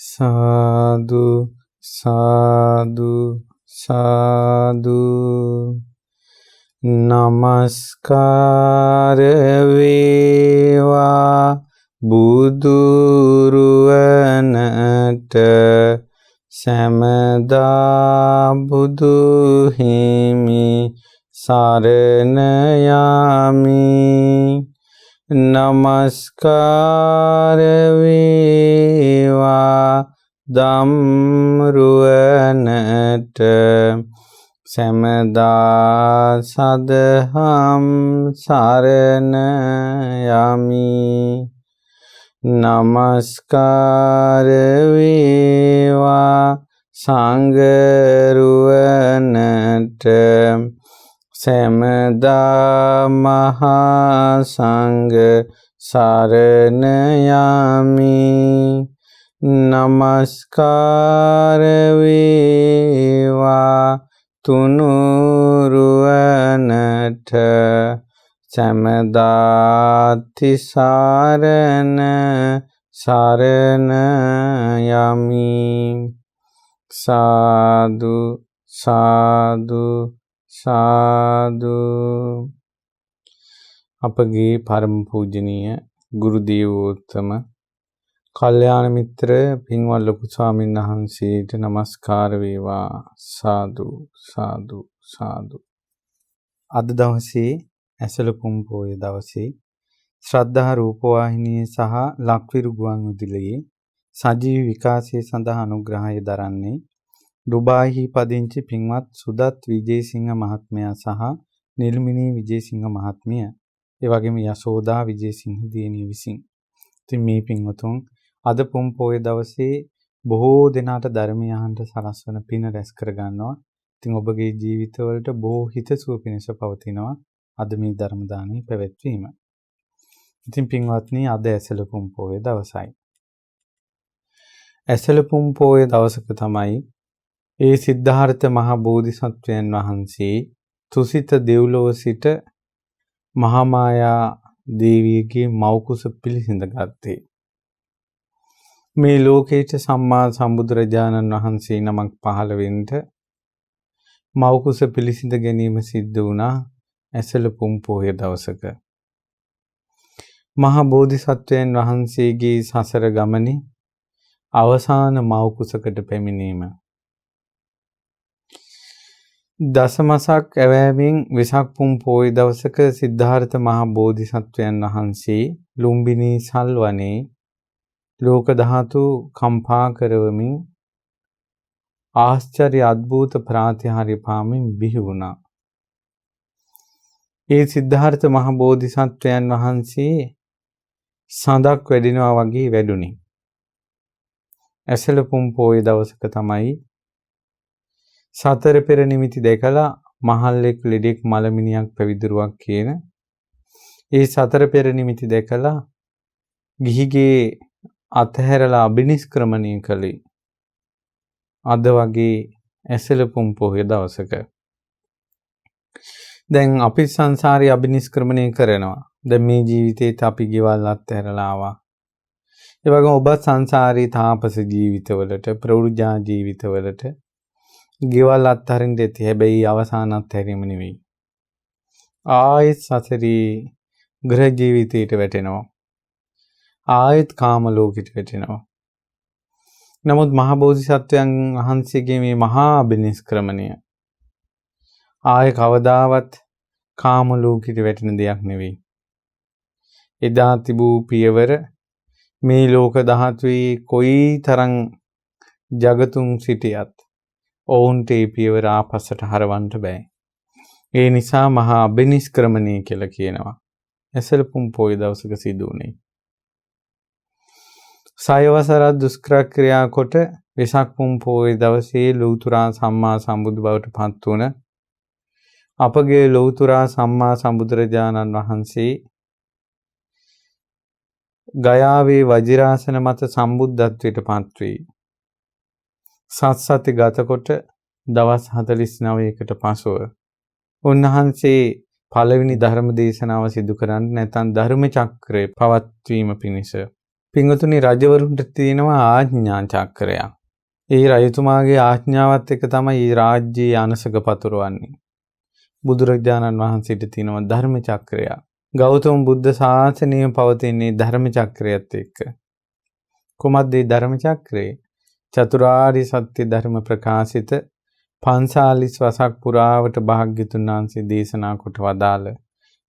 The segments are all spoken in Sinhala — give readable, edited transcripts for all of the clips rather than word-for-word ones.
සාදු සාදු සාදු නමස්කාර වේවා බුදුරුවනට සෑමදා බුදු හිමි සරණ යමි. නමස්කාර වේවා ධම්රුවනට සෑමදා සදහම් සරණ යමි. නමස්කාර වේවා සංඝරුවනට සෑමදා මහා සංඝ සරණ යමි. නමස්කාර වේවා තුනුරුවනට සෑමදා තිසරණ සරණ යමි. සාදු සාදු සාදු. අපගේ පරම පූජනීය ගුරු දේවෝත්තම කල්යාණ මිත්‍ර පින්වත් ලොකු ස්වාමීන් වහන්සේට නමස්කාර වේවා. සාදු සාදු සාදු. අද දවසේ ඇසලපුම් පොය දවසේ ශ්‍රද්ධා රූපවාහිනිය සහ ලක්විරු ගුවන් විදුලියේ සජීවී විකාශය සඳහා අනුග්‍රහය දරන්නේ ඩුබායිහි පදිංචි පින්වත් සුදත් විජේසිංහ මහත්මයා සහ නිල්මිනී විජේසිංහ මහත්මිය, ඒ වගේම යසෝදා විජේසිංහ දියණිය විසින්. ඉතින් මේ පින්වතුන් අද පුම් පොය දවසේ බොහෝ දෙනාට ධර්මය අහන්න සලස්වන පින රැස් කර ගන්නවා. ඉතින් ඔබගේ ජීවිතවලට බොහෝ හිතසුව පිණිස පවතිනවා අද මේ ධර්ම දානය පැවැත්වීම. ඉතින් පින්වත්නි, අද ඇසලපුම් පොය දවසයි. ඇසලපුම් පොය දවසක තමයි ඒ සිද්ධාර්ථ මහ බෝධිසත්වයන් වහන්සේ තුසිත දෙව්ලොව සිට මහා මායා දේවියගේ මව්කුස පිළිසිඳ ගත්තේ. මේ ලෝකේට සම්මා සම්බුදුරජාණන් වහන්සේ නමක් පහළ වෙන්න මව්කුස පිළිසිඳ ගැනීම සිද්ධ වුණා ඇසලපුම් පොය දවසක. මහා බෝධිසත්වයන් වහන්සේගේ සසර ගමනේ අවසාන මව්කුසකට පැමිණීම. දසමසක් ඇවෑමෙන් වෙසක් පුම් පොය දවසක සිද්ධාර්ථ මහ බෝධිසත්වයන් වහන්සේ ලුම්බිනී සල්වනේ ලෝක ධාතු කම්පා කරවමින් ආශ්චර්ය අద్භූත ප්‍රාතිහාර්ය පාමින් බිහි වුණා. ඒ සිද්ධාර්ථ මහ බෝධිසත්වයන් වහන්සේ සඳක් වැඩිනවා වගේ වැඩුණි. ඇසලපුම් පොය දවසක තමයි සතර පෙර නිමිති දැකලා මහල්ලෙක් ලෙඩෙක් මලමිනියක් පැවිදිරුවක් කියන ඒ සතර පෙර නිමිති දැකලා ගිහිගේ අතහැරලා අබිනිෂ්ක්‍රමණය කළේ අද වගේ ඇසලපුම් පොය දවසක. දැන් අපි සංසාරේ අබිනිෂ්ක්‍රමණය කරනවා. දැන් මේ ජීවිතේත් අපි ගෙවල් අතහැරලා ආවා. ඒ වගේම ඔබ සංසාරේ තාපස ජීවිතවලට, ප්‍රවෘජා ජීවිතවලට ගෙවල් අත්හරින්න ඇති. හැබැයි අවසාන අත්හැරීම නෙවෙයි. ආයෙත් සසරේ ගෘහ ජීවිතයට වැටෙනවා. ආයෙත් කාම ලෝකෙට වැටෙනවා. නමුත් මහ බෝධිසත්වයන් වහන්සේගේ මේ මහා අබිනිෂ්ක්‍රමණය ආයෙ කවදාවත් කාම ලෝකෙට වැටෙන දෙයක් නෙවෙයි. එදා තිබූ පියවර මේ ලෝක ධාතුවේ කොයි තරම් జగතුන් සිටියත් ඔවුන්ට ඒ පියවර ආපස්සට හරවන්න බෑ. ඒ නිසා මහා අබිනිෂ්ක්‍රමණය කියලා කියනවා. ඇසලපුම් පොය දවසක සිදු වුණේ. සයවසර දුෂ්කර ක්‍රියා කොට වෙසක් පුම් පොය දවසේ ලෞතුරා සම්මා සම්බුදු බවට පත් වුණ අපගේ ලෞතුරා සම්මා සම්බුදුරජාණන් වහන්සේ ගයාවේ වජිරාසන මත සම්බුද්ධත්වයට පත් වී සත්සති ගත කොට දවස් 49කට පසුව උන්වහන්සේ පළවෙනි ධර්ම දේශනාව සිදු කරන්නේ නැත්නම් ධර්ම චක්‍රය පවත්වීම පිණිස පින්වතුනි රජවරුන්ට තියෙනවා ආඥා චක්‍රය. ඒ රජතුමාගේ ආඥාවත් එක්ක තමයි රාජ්‍යයේ අනසක පතුරවන්නේ. බුදුරජාණන් වහන්සේට තියෙනවා ධර්ම චක්‍රය. ගෞතම බුද්ධ ශාසනය පවතින්නේ ධර්ම චක්‍රයත් එක්ක. කුමද්ද මේ ධර්ම චක්‍රය? චතුරාර්ය සත්‍ය ධර්ම ප්‍රකාශිත 45 වසක් පුරාවට භාග්‍යතුන් වහන්සේ දේශනා කොට වදාළ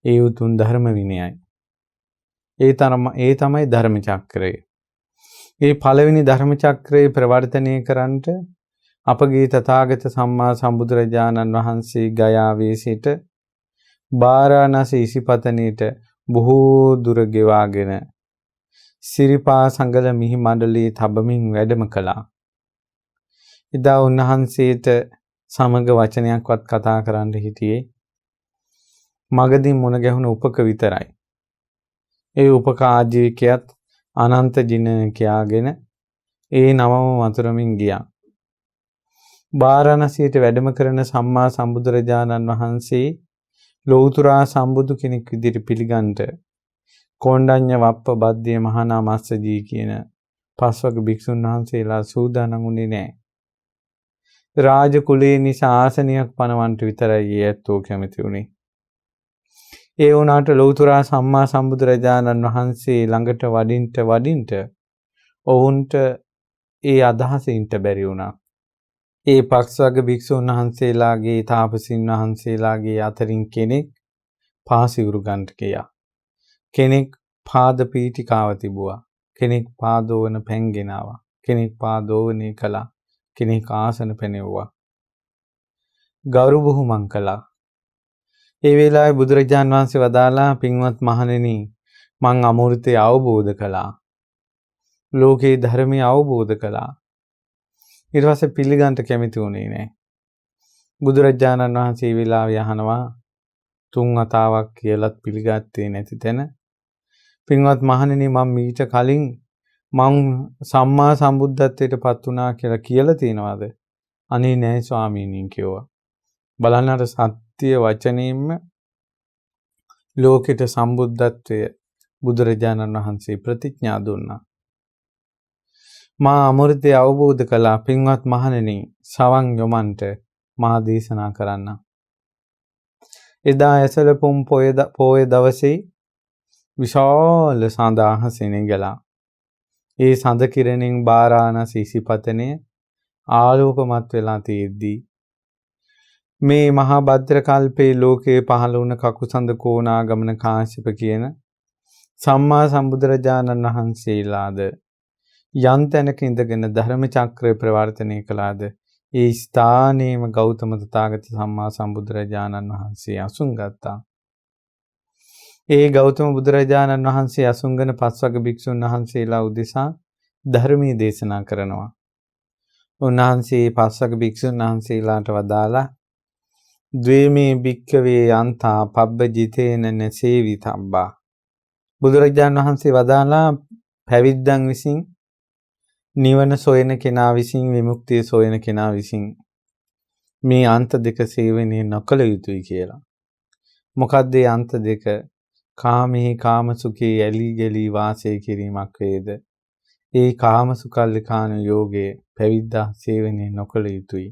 ඒ උතුම් ධර්ම විනයයි. ඒ තමයි ධර්ම චක්‍රය. මේ පළවෙනි ධර්ම චක්‍රය ප්‍රවර්තනය කරන්නට අපගේ තථාගත සම්මා සම්බුදුරජාණන් වහන්සේ ගයාවේ සිට වාරාණසී ඉසිපතනයට බොහෝ දුර ගෙවාගෙන සිරිපා සංගල මිහි මණ්ඩලයේ තබමින් වැඩම කළා. එදා උන්වහන්සේට සමග වචනයක්වත් කතා කරන්න හිටියේ මගදී මුණ ගැහුණු උපක විතරයි. ඒ උපක ආජීවකයාත් අනන්ත ජිනකයාගෙන ඒ නවම වතුරමින් ගියා. වාරාණසියට වැඩම කරන සම්මා සම්බුදුරජාණන් වහන්සේ ලෞතුරා සම්බුදු කෙනෙක් විදිහට පිළිගන්නට කොණ්ඩඤ්ඤ වප්ප බද්දේ මහා මස්සජී කියන පස්වග භික්ෂුන් වහන්සේලා සූදානම් වුණේ නැහැ. රාජ කුලයේ නිසා ආසනයක් පනවන්නට විතරයි ඇත්තෝ කැමති වුණේ. ඒ වුණාට ලෞතුරා සම්මා සම්බුදුරජාණන් වහන්සේ ළඟට වඩින්ට ඔවුන්ට ඒ අදහසින්ට බැරි වුණා. ඒ පස්වග භික්ෂුන් වහන්සේලාගේ තාපසින් වහන්සේලාගේ අතරින් කෙනෙක් පාසිවුරු ගන්නට ගියා. කෙනෙක් පාද පීඨිකාව තිබුවා. කෙනෙක් පාදෝවන පැන්ගෙන ආවා. කෙනෙක් පාදෝවනේ කළා. කෙනෙක් ආසන පැනෙව්වා. ගෞරව බුහුමන් කළා. ඒ වෙලාවේ බුදුරජාන් වහන්සේ වදාලා පින්වත් මහණෙනි මං අමෘතය අවබෝධ කළා. ලෝකේ ධර්මය අවබෝධ කළා. ඊට පස්සේ පිළිගන්න කැමති වුණේ නැහැ. බුදුරජාණන් වහන්සේ මේ වෙලාවේ අහනවා 3 වතාවක් කියලාත් පිළිගත්තේ නැති තැන පින්වත් මහණෙනි මම මීට කලින් මං සම්මා සම්බුද්ධත්වයට පත් වුණා කියලා තියෙනවද? අනේ නෑ ස්වාමීනි කිව්වා. බලන්න අර සත්‍ය වචනයෙන්ම ලෝකෙට සම්බුද්ධත්වය බුදුරජාණන් වහන්සේ ප්‍රතිඥා දුන්නා. මා අමෘතය අවබෝධ කළා පින්වත් මහණෙනි සවන් යොමන්ට මා දේශනා කරන්න. එදා ඇසළ පුම් පොය දවසේ විශාල සඳ අහසින් ගලා. ඒ සඳ කිරණින් වාරාණසී ඉසිපතනය ආලෝකමත් වෙලා තියෙද්දී මේ මහා භද්‍ර කල්පේ ලෝකේ පහළ වුණ කකුසඳ කෝණාගමන කාශ්‍යප කියන සම්මා සම්බුදුරජාණන් වහන්සේලාද යම් තැනක ඉඳගෙන ධර්ම චක්‍රය ප්‍රවර්තනය කළාද ඒ ස්ථානයේම ගෞතම තථාගත සම්මා සම්බුදුරජාණන් වහන්සේ අසුන් ගත්තා. ඒ ගෞතම බුදුරජාණන් වහන්සේ අසුන්ගෙන පස්වග භික්ෂුන් වහන්සේලා උදෙසා ධර්මයේ දේශනා කරනවා. උන්වහන්සේ පස්වග භික්ෂුන් වහන්සේලාට වදාලා ද්වේමේ භික්ඛවේ යන්තා පබ්බජිතේන නසේවිතබ්බා. බුදුරජාණන් වහන්සේ වදාලා පැවිද්දන් විසින් නිවන සොයන කෙනා විසින් විමුක්තිය සොයන කෙනා විසින් මේ අන්ත දෙක සේවනය නොකළ යුතුයි කියලා. මොකද්ද මේ අන්ත දෙක? කාමෙහි කාමසුඛේ ඇලී ගලී වාසය කිරීමක් වේද? ඒ කාමසුඛල්ලිකාන යෝගයේ පැවිද්දා සේවනය නොකළ යුතුයි.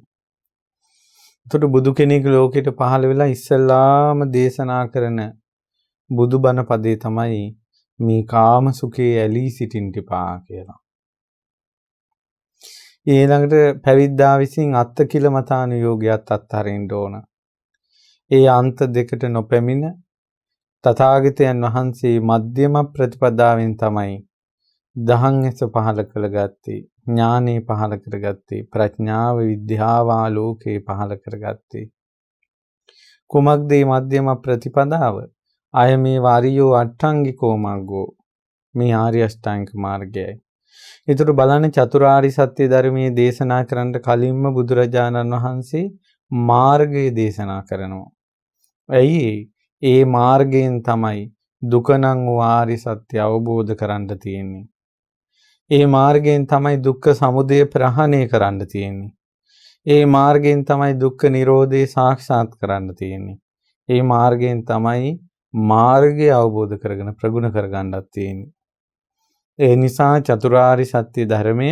එතකොට බුදු කෙනෙක් ලෝකෙට පහළ වෙලා ඉස්සල්ලාම දේශනා කරන බුදුබණ පදේ තමයි මේ කාමසුඛේ ඇලී සිටින්න එපා කියලා. ඊළඟට පැවිද්දා විසින් අත්කිලමතානුයෝගයත් අත්හරින්න ඕන. ඒ අන්ත දෙකට නොපැමිණ තථාගතයන් වහන්සේ මධ්‍යම ප්‍රතිපදාවෙන් තමයි දහං ඇස පහල කරගත්තේ, ඥානෙ පහල කරගත්තේ, ප්‍රඥාව විද්‍යාව ආලෝකේ පහල කරගත්තේ. කුමක්ද මේ මධ්‍යම ප්‍රතිපදාව? අය මේ වාරියෝ අට්ඨංගිකෝ මග්ගෝ මේ ආර්ය අෂ්ටාංගික මාර්ගයයි. ඒතර බලන්න චතුරාර්ය සත්‍ය ධර්මයේ දේශනා කරන්න කලින්ම බුදුරජාණන් වහන්සේ මාර්ගය දේශනා කරනවා. ඇයි? ඒ මාර්ගයෙන් තමයි දුක නම් වූ ආර්ය සත්‍ය අවබෝධ කරන්න තියෙන්නේ. ඒ මාර්ගයෙන් තමයි දුක්ඛ සමුදය ප්‍රහාණය කරන්න තියෙන්නේ. ඒ මාර්ගයෙන් තමයි දුක්ඛ නිරෝධය සාක්ෂාත් කරන්න තියෙන්නේ. ඒ මාර්ගයෙන් තමයි මාර්ගය අවබෝධ කරගෙන ප්‍රගුණ කරගන්නත් තියෙන්නේ. ඒ නිසා චතුරාර්ය සත්‍ය ධර්මය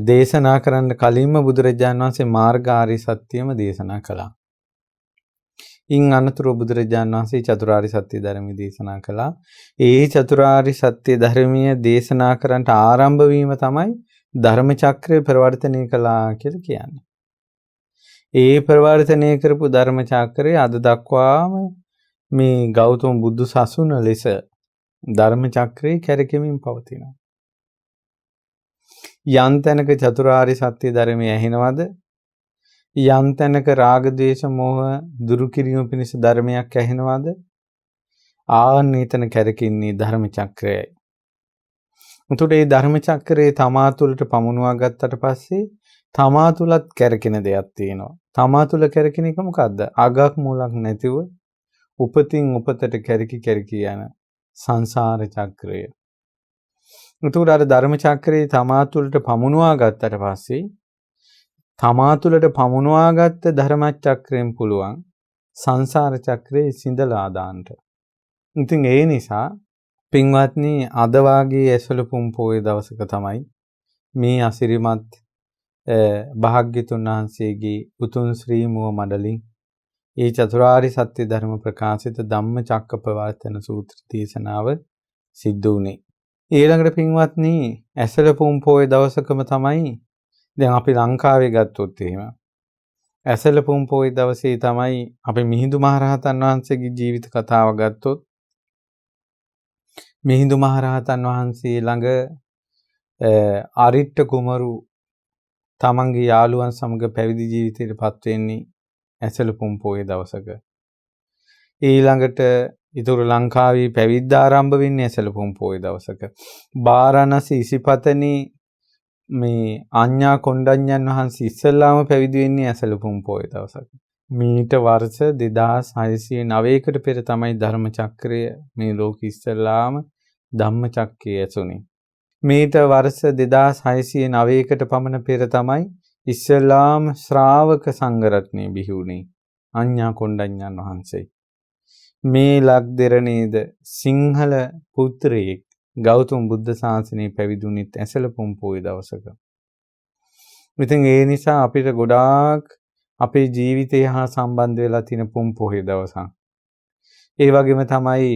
දේශනා කරන්න කලින්ම බුදුරජාණන් වහන්සේ මාර්ගාර්ය සත්‍යම දේශනා කළා. ඉන් අනතුරු බුදුරජාණන් වහන්සේ චතුරාර්ය සත්‍ය ධර්මය දේශනා කළා. ඒ චතුරාර්ය සත්‍ය ධර්මය දේශනා කරන්නට ආරම්භ වීම තමයි ධර්ම චක්‍රය ප්‍රවර්තනය කළා කියලා කියන්නේ. ඒ ප්‍රවර්තනය කරපු ධර්ම චක්‍රය අද දක්වාම මේ ගෞතම බුදු සසුන ලෙස ධර්ම චක්‍රේ කැරකෙමින් පවතිනවා. යම් තැනක චතුරාර්ය සත්‍ය ධර්මය ඇහෙනවද? යම් තැනක රාග ද්වේෂ මෝහ දුරු කිරීම පිණිස ධර්මයක් ඇහෙනවද? ආන්න එතන කැරකින්නේ ධර්ම චක්‍රයයි. උතුට මේ ධර්ම චක්‍රේ තමා තුළට පමුණවා ගත්තට පස්සේ තමා තුලත් කැරකෙන දෙයක් තියෙනවා. තමා තුල කැරකෙන එක මොකද්ද? අගක් මුලක් නැතිව උපතින් උපතට කැරකි යන සංසාර චක්‍රය. උතුට අර ධර්ම චක්‍රේ තමා තුළට පමුණවා ගත්තට පස්සේ තමා තුළට පමුණවාගත්ත ධර්ම චක්‍රයෙන් පුළුවන් සංසාර චක්‍රේ සිඳලා දාන්න. ඉතින් ඒ නිසා පින්වත්නි අද වාගේ ඇසලපුම් පොයේ දවසක තමයි මේ අසිරිමත් භාග්‍යතුන් වහන්සේගේ උතුම් ශ්‍රී මුව මඩලින් ඒ චතුරාර්ය සත්‍ය ධර්ම ප්‍රකාශිත ධම්මචක්කප්පවත්තන සූත්‍ර දේශනාව සිද්ධ වුණේ. ඊළඟට පින්වත්නි ඇසලපුම් පොයේ දවසකම තමයි දැන් අපි ලංකාවේ ගත්තොත් එහෙම ඇසලපුම් පොයේ දවසේ තමයි අපි මිහිඳු මහරහතන් වහන්සේගේ ජීවිත කතාව ගත්තොත් මිහිඳු මහරහතන් වහන්සේ ළඟ අරිට්ඨ කුමරු තමන්ගේ යාළුවන් සමග පැවිදි ජීවිතයට පත් වෙන්නේ ඇසලපුම් පොයේ දවසක. ඊළඟට ඊතුරු ලංකාවේ පැවිද්ද ආරම්භ වෙන්නේ ඇසලපුම් පොයේ දවසක. බාරණසි ඉසිපතනි මේ අඤ්ඤා කොණ්ඩඤ්ඤන් වහන්සේ ඉස්සෙල්ලාම පැවිදි වෙන්නේ ඇසලපුම් පොයේ දවසක. මීට වර්ෂ 2609කට පෙර තමයි ධර්ම චක්‍රය මේ ලෝක ඉස්සෙල්ලාම ධම්ම චක්‍රය ඇසුනේ. මීට වර්ෂ 2609කට පමණ පෙර තමයි ඉස්සෙල්ලාම ශ්‍රාවක සංඝරත්නය බිහි වුණේ අඤ්ඤා කොණ්ඩඤ්ඤන් වහන්සේ. මේ ලක්දෙරණේද සිංහල පුත්‍රයෙක් ගෞතම බුද්ධ ශාසනය පැවිදුණෙත් ඇසලපුම් පොයේ දවසක. ඉතින් ඒ නිසා අපිට ගොඩාක් අපේ ජීවිතය හා සම්බන්ධ වෙලා තියෙන පුම් පොයේ දවසක්. ඒ වගේම තමයි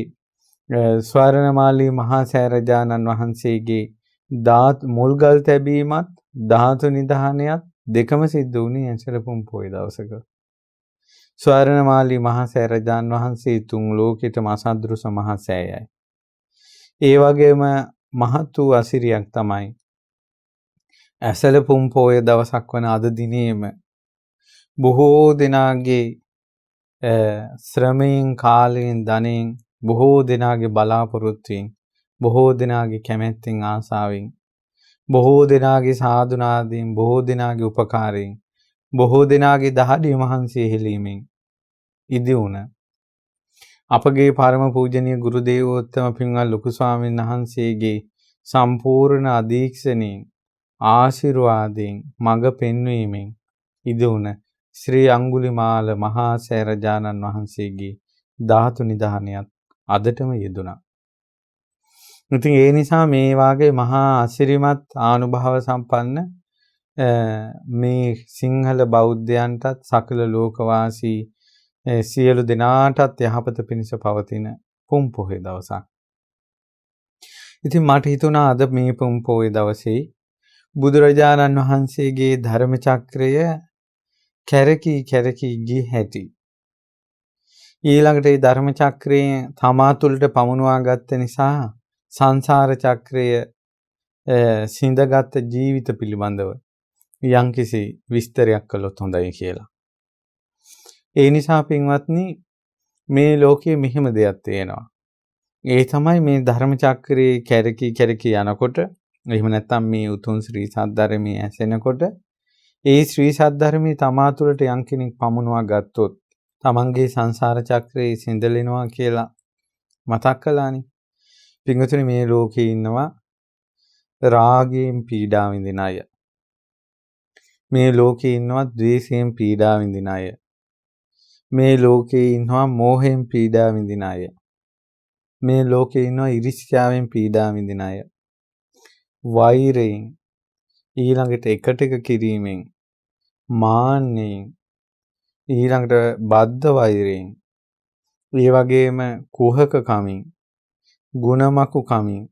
ස්වර්ණමාලී මහා සෑරජානන් වහන්සේගේ මුල්ගල් තැබීමත් ධාතු නිධානයත් දෙකම සිද්ධ වුණේ ඇසලපුම් පොයේ දවසක. ස්වර්ණමාලී මහා සෑරජානන් වහන්සේ තුන් ලෝකෙටම අසදෘස මහා සෑයයි. ඒ වගේම මහත් වූ අසිරියක් තමයි ඇසලපුම් පොයේ දවසක් වන අද දිනේම බොහෝ දෙනාගේ ශ්‍රමයෙන් කාලයෙන් ධනෙන් බොහෝ දෙනාගේ බලාපොරොත්තුෙන් බොහෝ දෙනාගේ කැමැත්තෙන් ආසාවෙන් බොහෝ දෙනාගේ සාධුනාදයෙන් බොහෝ දෙනාගේ උපකාරයෙන් බොහෝ දෙනාගේ දහඩිය මහන්සිය හෙලීමෙන් ඉදි වුණ අපගේ පරම පූජනීය ගුරු දේවෝත්තම පින්වත් ලොකු ස්වාමීන් වහන්සේගේ සම්පූර්ණ අධීක්ෂණයෙන් ආශිර්වාදයෙන් මඟ පෙන්වීමෙන් ඉදි වුණ ශ්‍රී අඟුලිමාල මහා සෑරජානන් වහන්සේගේ ධාතු නිධානයත් අදටම යෙදුණා. ඉතින් ඒ නිසා මේ වාගේ මහා අසිරිමත් ආනුභාව සම්පන්න මේ සිංහල බෞද්ධයන්ටත් සකල ලෝකවාසී සියලු දෙනාටත් යහපත පිණිස පවතින පුම් පොහේ දවසක්. ඉතින් මට හිතුණා අද මේ පුම් පොහේ දවසේ බුදුරජාණන් වහන්සේගේ ධර්ම චක්‍රය කැරකි ගිය හැටි. ඊළඟට මේ ධර්ම චක්‍රයේ තමා තුළට පමුණවා ගත්ත නිසා සංසාර චක්‍රය සිඳගත් ජීවිත පිළිබඳව යම්කිසි විස්තරයක් කළොත් හොඳයි කියලා. ඒ නිසා පින්වත්නි මේ ලෝකයේ මෙහෙම දෙයක් තියෙනවා. ඒ තමයි මේ ධර්ම චක්‍රයේ කැරකි යනකොට එහෙම නැත්නම් මේ උතුම් ශ්‍රී සද්ධර්මයේ ඇසෙනකොට ඒ ශ්‍රී සද්ධර්මයේ තමා තුළට යම් කෙනෙක් පමුණවා ගත්තොත් තමන්ගේ සංසාර චක්‍රයේ සිඳලෙනවා කියලා මතක් කළානේ. පින්වතුනි මේ ලෝකේ ඉන්නවා රාගයෙන් පීඩා විඳින අය. මේ ලෝකේ ඉන්නවා ද්වේෂයෙන් පීඩා විඳින අය. මේ ලෝකේ ඉන්නවා මෝහයෙන් පීඩා විඳින අය. මේ ලෝකේ ඉන්නවා ඉරිසියාවෙන් පීඩා විඳින අය. වෛරයෙන්, ඊළඟට එකට එක කිරීමෙන්, මාන්නයෙන්, ඊළඟට බද්ධ වෛරයෙන්, ඒ වගේම කුහක කමින්, ගුණමකු කමින්,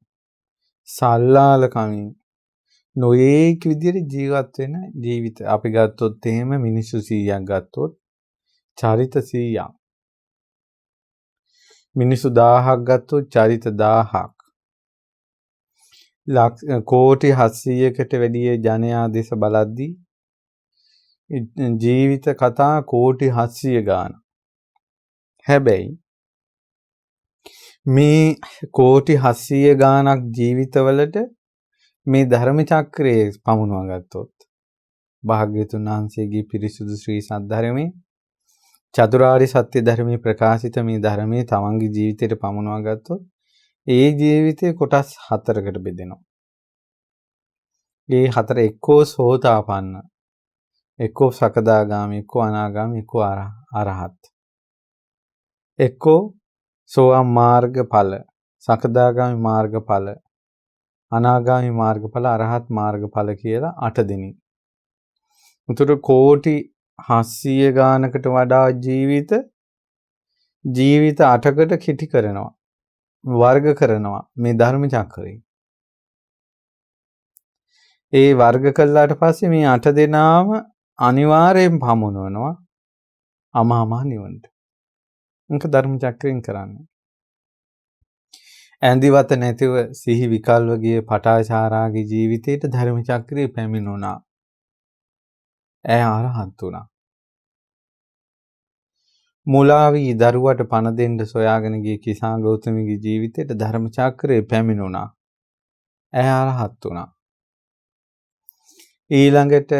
සල්ලාල කමින් නොයේක් විදිහට ජීවත් වෙන ජීවිත අපි ගත්තොත් එහෙම මිනිස්සු 100ක් ගත්තොත් චරිත 100ක්. මිනිස්සු 1000ක් ගත්තොත් චරිත 1000ක්. කෝටි 700කට වැඩිය ජනයා දෙස බලද්දී ජීවිත කතා කෝටි 700 ගාන. හැබැයි මේ කෝටි 700 ගානක් ජීවිතවලට මේ ධර්ම චක්‍රයේ පමුණවා ගත්තොත් භාග්‍යතුන් වහන්සේගේ පිරිසුදු ශ්‍රී සද්ධර්මයේ චතුරාර්ය සත්‍ය ධර්මයේ ප්‍රකාශිත මේ ධර්මයේ තමන්ගේ ජීවිතයට පමුණවා ගත්තොත් ඒ ජීවිතේ කොටස් 4කට බෙදෙනවා. ඒ 4 එක්කෝ සෝතාපන්න, එක්කෝ සකදාගාමී, එක්කෝ අනාගාමී, එක්කෝ අරහත්. එක්කෝ සෝවාන් මාර්ගඵල, සකදාගාමී මාර්ගඵල, අනාගාමී මාර්ගඵල, අරහත් මාර්ගඵල කියලා 8 දෙනෙක්. උතුර කෝටි 700 ගානකට වඩා ජීවිත 8කට කිටි කරනවා. වර්ග කරනවා මේ ධර්ම චක්‍රය. ඒ වර්ග කළාට පස්සේ මේ 8 දෙනාම අනිවාර්යෙන් පමුණවනවා අමාමහ නිවනට. ඒක ධර්ම චක්‍රයෙන් කරන්නේ. ඇඳිවත නැතිව සිහි විකල්ව ගිය පටාචාරාගේ ජීවිතයට ධර්ම චක්‍රය පැමිණුණා. ඇය අරහත් වුණා. මුලාවී දරුවට පණ දෙන්න සොයාගෙන ගිය කිසා ගෞතමගේ ජීවිතයට ධර්ම චක්‍රය පැමිණුණා. ඇය අරහත් වුණා. ඊළඟට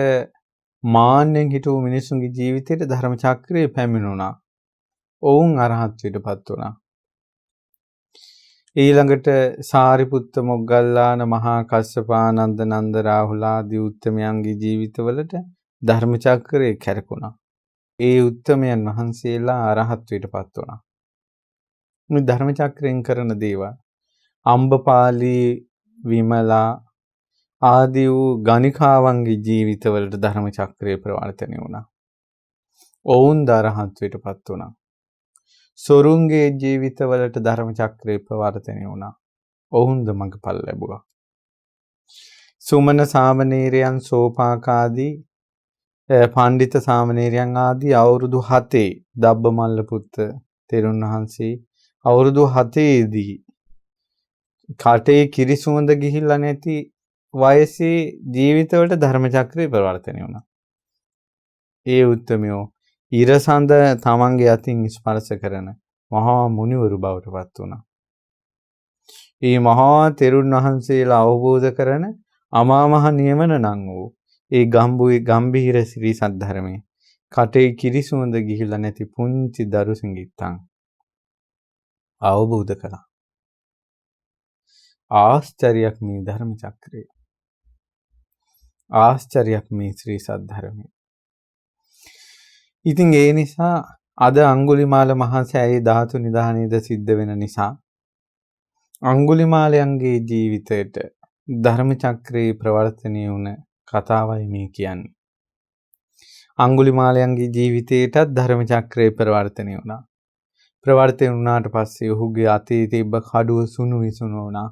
මාන්නෙන් හිටපු මිනිසුන්ගේ ජීවිතයට ධර්ම චක්‍රය පැමිණුණා. ඔවුන් අරහත්ත්වයටපත් වුණා. ඊළඟට සාරිපුත්ත මොග්ගල්ලාන මහා කස්සපානන්ද නන්ද රාහුල ආදී උත්තමයන්ගේ ජීවිතවලට ධර්ම චක්‍රය කැරකුණා. ඒ උත්තමයන් වහන්සේලා අරහත්ත්වයටපත් වුණා. මේ ධර්ම චක්‍රයෙන් කරන දේවල් අම්බපාලි විමලා ආදී වූ ගණිකාවන්ගේ ජීවිතවලට ධර්ම චක්‍රය ප්‍රවර්තනය වුණා. ඔවුන් අරහත්ත්වයටපත් වුණා. සොරුන්ගේ ජීවිතවලට ධර්ම චක්‍රය ප්‍රවර්තනය වුණා. ඔවුන්ද මඟපල් ලැබුවා. සුමන සාමණේරයන් සෝපාකාදී පණ්ඩිත සාමණේරයන් ආදී අවුරුදු 7 දබ්බමල්ල පුත්ත තෙරුන් වහන්සේ අවුරුදු 7ේදී කටේ කිරිසුවඳ ගිහිල්ලා නැති වයසේ ජීවිතවලට ධර්ම චක්‍රය ප්‍රවර්තනය වුණා. ඒ උත්තමයෝ ඉරසඳ තමන්ගේ අතින් ස්පර්ශ කරන මහා මුනිවරු බවට පත් වුණා. මේ මහා තෙරුන් වහන්සේලා අවබෝධ කරන අමා මහ නියමන නම් වූ ඒ ගම්භීර ශ්‍රී සද්ධර්මයේ කටේ කිරිසුඳ ගිහිලා නැති පුංචි දරු සිඟිත්තන් අවබෝධ කළා. ආශ්චර්යයක් මේ ධර්ම චක්‍රය. ආශ්චර්යයක් මේ ශ්‍රී සද්ධර්මය. ඉතින් ඒ නිසා අද අඟුලිමාල මහා සෑයේ ධාතු නිධානයේද සිද්ධ වෙන නිසා අඟුලිමාලයන්ගේ ජීවිතයට ධර්ම චක්‍රයේ ප්‍රවර්තනය වුණ කතාවයි මේ කියන්නේ. අඟුලිමාලයන්ගේ ජීවිතයටත් ධර්ම චක්‍රයේ ප්‍රවර්තනය වුණා. ප්‍රවර්තනය වුණාට පස්සේ ඔහුගේ අතේ තිබ්බ කඩුව සුණු විසුණු වුණා.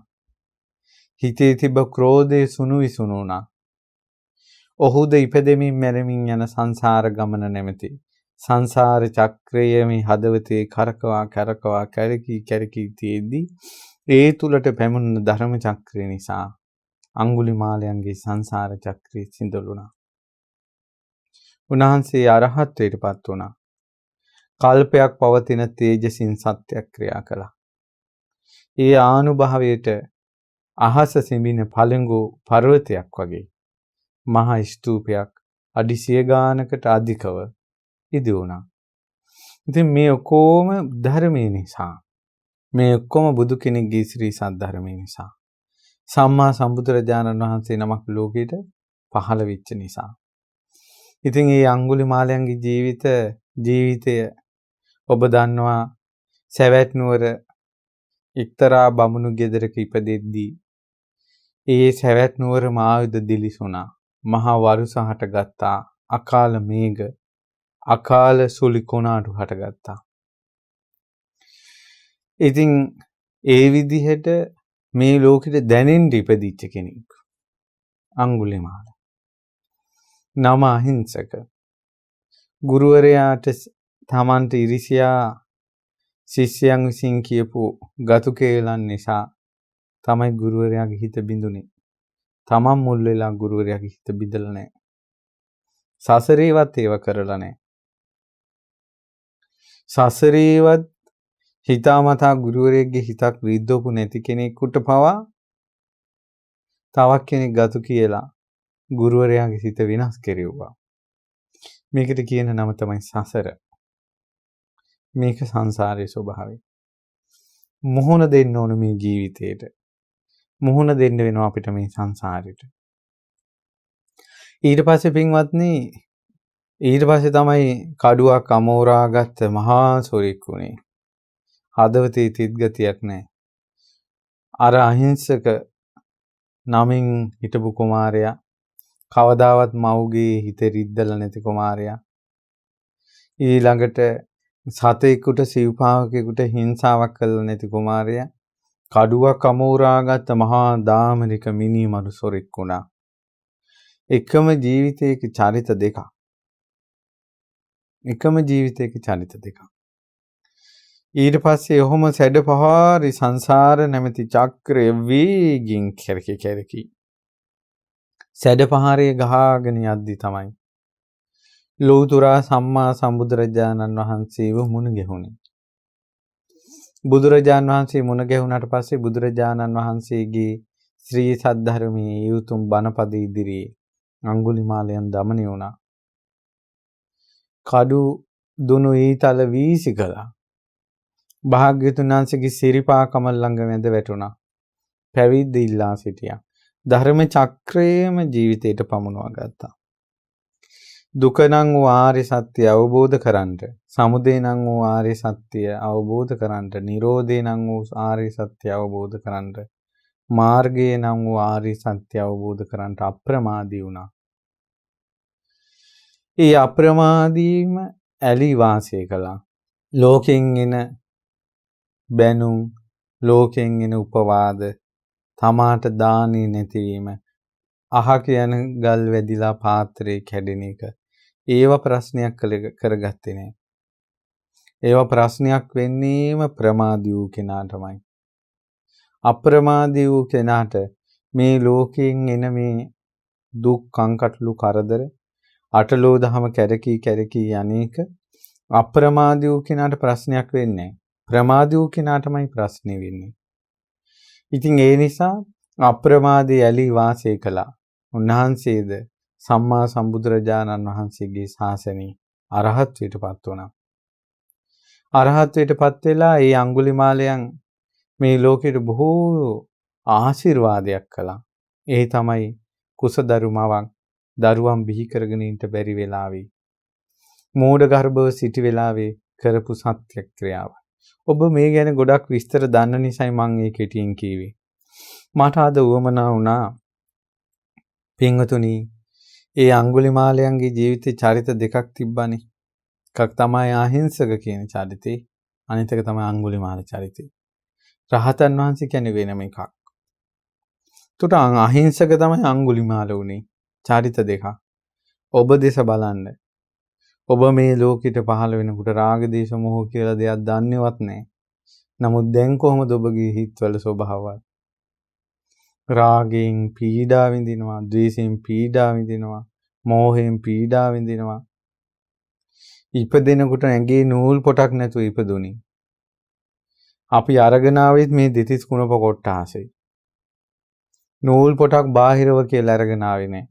හිතේ තිබ්බ ක්‍රෝධය සුණු විසුණු වුණා. ඔහුද ඉපදෙමින් මැරෙමින් යන සංසාර ගමන නැමැති සංසාර චක්‍රයේ මේ හදවතේ කරකවා කැරකී තියෙද්දී ඒ තුලට පැමුණු ධර්ම චක්‍රය නිසා අඟුලිමාලයන්ගේ සංසාර චක්‍රය සිඳුණා. උන්වහන්සේ අරහත්ත්වයටපත් වුණා. කල්පයක් පවතින තේජසින් සත්‍යක්‍රියා කළා. ඒ ආනුභාවයට අහස සිඹින පළඟු පර්වතයක් වගේ මහා ස්තූපයක් අඩි 100 ගානකට අධිකව ඉදි වුණා. ඉතින් මේ ඔක්කොම ධර්මයේ නිසා, මේ ඔක්කොම බුදු කෙනෙක්ගේ ශ්‍රී සද්ධර්මයේ නිසා, සම්මා සම්බුදුරජාණන් වහන්සේ නමක් ලෝකෙට පහළ වෙච්ච නිසා. ඉතින් මේ අඟුලිමාලයන්ගේ ජීවිතය ඔබ දන්නවා සවැත් නුවර එක්තරා බමුණු ගෙදරක ඉපදෙද්දී ඒ සැවැත් නුවර මායුධ දිලිසුණා. මහා වරුස හටගත්තා. අකාල මේඝ, අකාල සුළි කොණාටු හටගත්තා. ඉතින් ඒ විදිහට මේ ලෝකෙට දැනෙන්න ඉපදිච්ච කෙනෙක් අංගුලිමාල. නම අහිංසක. ගුරුවරයාට තමන්ට ඉරිසියා ශිෂ්‍යයන් විසින් කියපු ගතු කේලන් නිසා තමයි ගුරුවරයාගේ හිත බිඳුනේ. තමන් මුල් වෙලා ගුරුවරයාගේ හිත බිඳලා නැහැ. සසරේවත් ඒව කරලා නැහැ. සසරේවත් හිතාමතා ගුරුවරයෙක්ගේ හිතක් රිද්දවපු නැති කෙනෙකුට පවා තවක් කෙනෙක් ගතු කියලා ගුරුවරයාගේ හිත විනාශ කෙරෙව්වා. මේකට කියන නම තමයි සසර. මේක සංසාරයේ ස්වභාවය. මුහුණ දෙන්න ඕන මේ ජීවිතේට. මුහුණ දෙන්න වෙනවා අපිට මේ සංසාරෙට. ඊට පස්සේ පින්වත්නි, ඊට පස්සේ තමයි කඩුවක් අමෝරාගත්ත මහා සොරෙක් වුණේ. හදවතේ තිත් ගතියක් නැහැ. අර අහිංසක නමින් හිටපු කුමාරයා, කවදාවත් මව්ගේ හිත රිද්දලා නැති කුමාරයා, ඊළඟට සතෙකුට සිව්පාවකෙකුට හිංසාවක් කළා නැති කුමාරයා, කඩුවක් අමෝරාගත්ත මහා දාමරික මිනිමරු සොරෙක් වුණා. එකම ජීවිතයක චරිත දෙකක්. එකම ජීවිතයක චරිත දෙකක්. ඊට පස්සේ ඔහොම සැඩ පහරි සංසාර නැමැති චක්‍රය වේගින් කැරකි සැඩ පහරේ ගහගෙන යද්දි තමයි ලෝතුරා සම්මා සම්බුදුරජාණන් වහන්සේව මුණ ගැහුණේ. බුදුරජාණන් වහන්සේ මුණ ගැහුණාට පස්සේ බුදුරජාණන් වහන්සේගේ ශ්‍රී සද්ධර්මයේ යුතුම් බණපද ඉදිරියේ අඟුලිමාලයන් දමනය වුණා. කඩු දුනු ඊතල වීසි කළා. භාග්‍යවතුන් වහන්සේගේ සිරිපා කමල් ළඟ වැඳ වැටුණා. පැවිද්ද ඉල්ලා සිටියා. ධර්ම චක්‍රයේම ජීවිතයට පමුණවා ගත්තා. දුක නම් වූ ආර්ය සත්‍ය අවබෝධ කරන්ට, සමුදය නම් වූ ආර්ය සත්‍ය අවබෝධ කරන්ට, නිරෝධය නම් වූ ආර්ය සත්‍ය අවබෝධ කරන්ට, මාර්ගය නම් වූ ආර්ය සත්‍ය අවබෝධ කරන්ට අප්‍රමාදී වුණා. ඒ අප්‍රමාදීම ඇලි වාසය කළා. ලෝකෙන් එන බැනුම්, ලෝකෙන් එන උපවාද, තමාට දානි නැතිවීම, අහක යන ගල් වැදිලා පාත්‍රේ කැඩෙන එක, ඒව ප්‍රශ්නයක් කරගත්තේ නෑ. ඒව ප්‍රශ්නයක් වෙන්නේම ප්‍රමාදී වූ කෙනාටමයි. අප්‍රමාදී වූ කෙනාට මේ ලෝකයෙන් එන මේ දුක්, කංකටොළු, කරදර, අටලෝ දහම කැරකී යන්නේක අප්‍රමාදී වූ කෙනාට ප්‍රශ්නයක් වෙන්නේ නෑ. ප්‍රමාදී වූ කෙනාටමයි ප්‍රශ්නේ වෙන්නේ. ඉතින් ඒ නිසා අප්‍රමාදී ඇලී වාසය කළා. උන්වහන්සේද සම්මා සම්බුදුරජාණන් වහන්සේගේ ශාසනයේ අරහත්වයට පත් වුණා. අරහත්වයට පත් වෙලා ඒ අඟුලිමාලයන් මේ ලෝකෙට බොහෝ ආශිර්වාදයක් කළා. ඒ තමයි කුසදරුමවක් දරුවන් බිහි කරගෙන ඉන්න බැරි වෙලාවේ, මෝඩ ගර්භව සිටි වෙලාවේ කරපු සත්‍යක්‍රියාව. ඔබ මේ ගැන ගොඩක් විස්තර දන්න නිසායි මම මේ කෙටියෙන් කිව්වේ. මට අද උවමනා වුණා පින්වතුනි, ඒ අඟුලිමාලයන්ගේ ජීවිතේ චරිත දෙකක් තිබ්බනේ. එකක් තමයි අහිංසක කියන චරිතේ, අනිත් එක තමයි අඟුලිමාල චරිතේ. රහතන් වහන්සේ කියන්නේ වෙනම එකක්. ඒකට අහිංසක තමයි අඟුලිමාල උනේ. චරිත දෙකක්. ඔබ දෙස බලන්න. ඔබ මේ ලෝකෙට පහළ වෙනකොට රාග දේශ මොහ කියලා දෙයක් දන්නේවත් නැහැ. නමුත් දැන් කොහොමද ඔබගේ හිතවල ස්වභාවය? රාගයෙන් පීඩා විඳිනවා, ද්වේෂයෙන් පීඩා විඳිනවා, මෝහයෙන් පීඩා විඳිනවා. ඉපදෙනකොට ඇඟේ නූල් පොටක් නැතුව ඉපදුනේ. අපි අරගෙන ආවෙත් මේ දෙතිස් කුණප කොට්ටාසේ. නූල් පොටක් බාහිරව කියලා අරගෙන ආවේ නැහැ.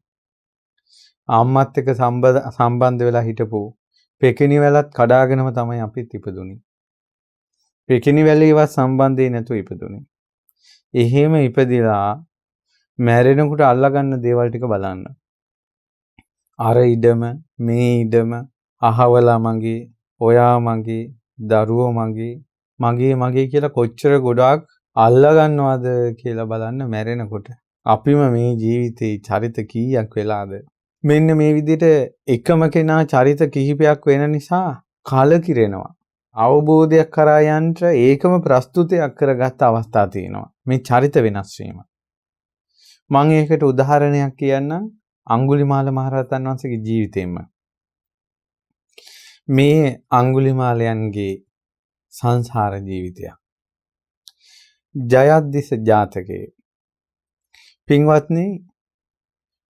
අම්මත් එක්ක සම්බන්ධ වෙලා හිටපු පෙකිනි වැලත් කඩාගෙනම තමයි අපිත් ඉපදුනේ. පෙකිනි වැලේවත් සම්බන්ධේ නැතුව ඉපදුනේ. එහෙම ඉපදිලා මැරෙනකොට අල්ලගන්න දේවල් ටික බලන්න. අර ඉඩම, මේ ඉඩම, අහවලා මගේ, ඔයා මගේ, දරුවෝ මගේ, මගේ කියලා කොච්චර ගොඩක් අල්ලා ගන්නවද කියලා බලන්න මැරෙනකොට. අපිම මේ ජීවිතේ චරිත කීයක් වෙලාද? මෙන්න මේ විදිහට එකම කෙනා චරිත කිහිපයක් වෙන නිසා කලකිරෙනවා. අවබෝධයක් කරා යන්න ඒකම ප්‍රස්තුතයක් කරගත් අවස්ථා තියෙනවා. මේ චරිත වෙනස් වීම. මම ඒකට උදාහරණයක් කියන්නම් අඟුලිමාල මහරහතන් වහන්සේගේ ජීවිතේම. මේ අඟුලිමාලයන්ගේ සංසාර ජීවිතය. ජයද්දිස ජාතකයේ පින්වත්නි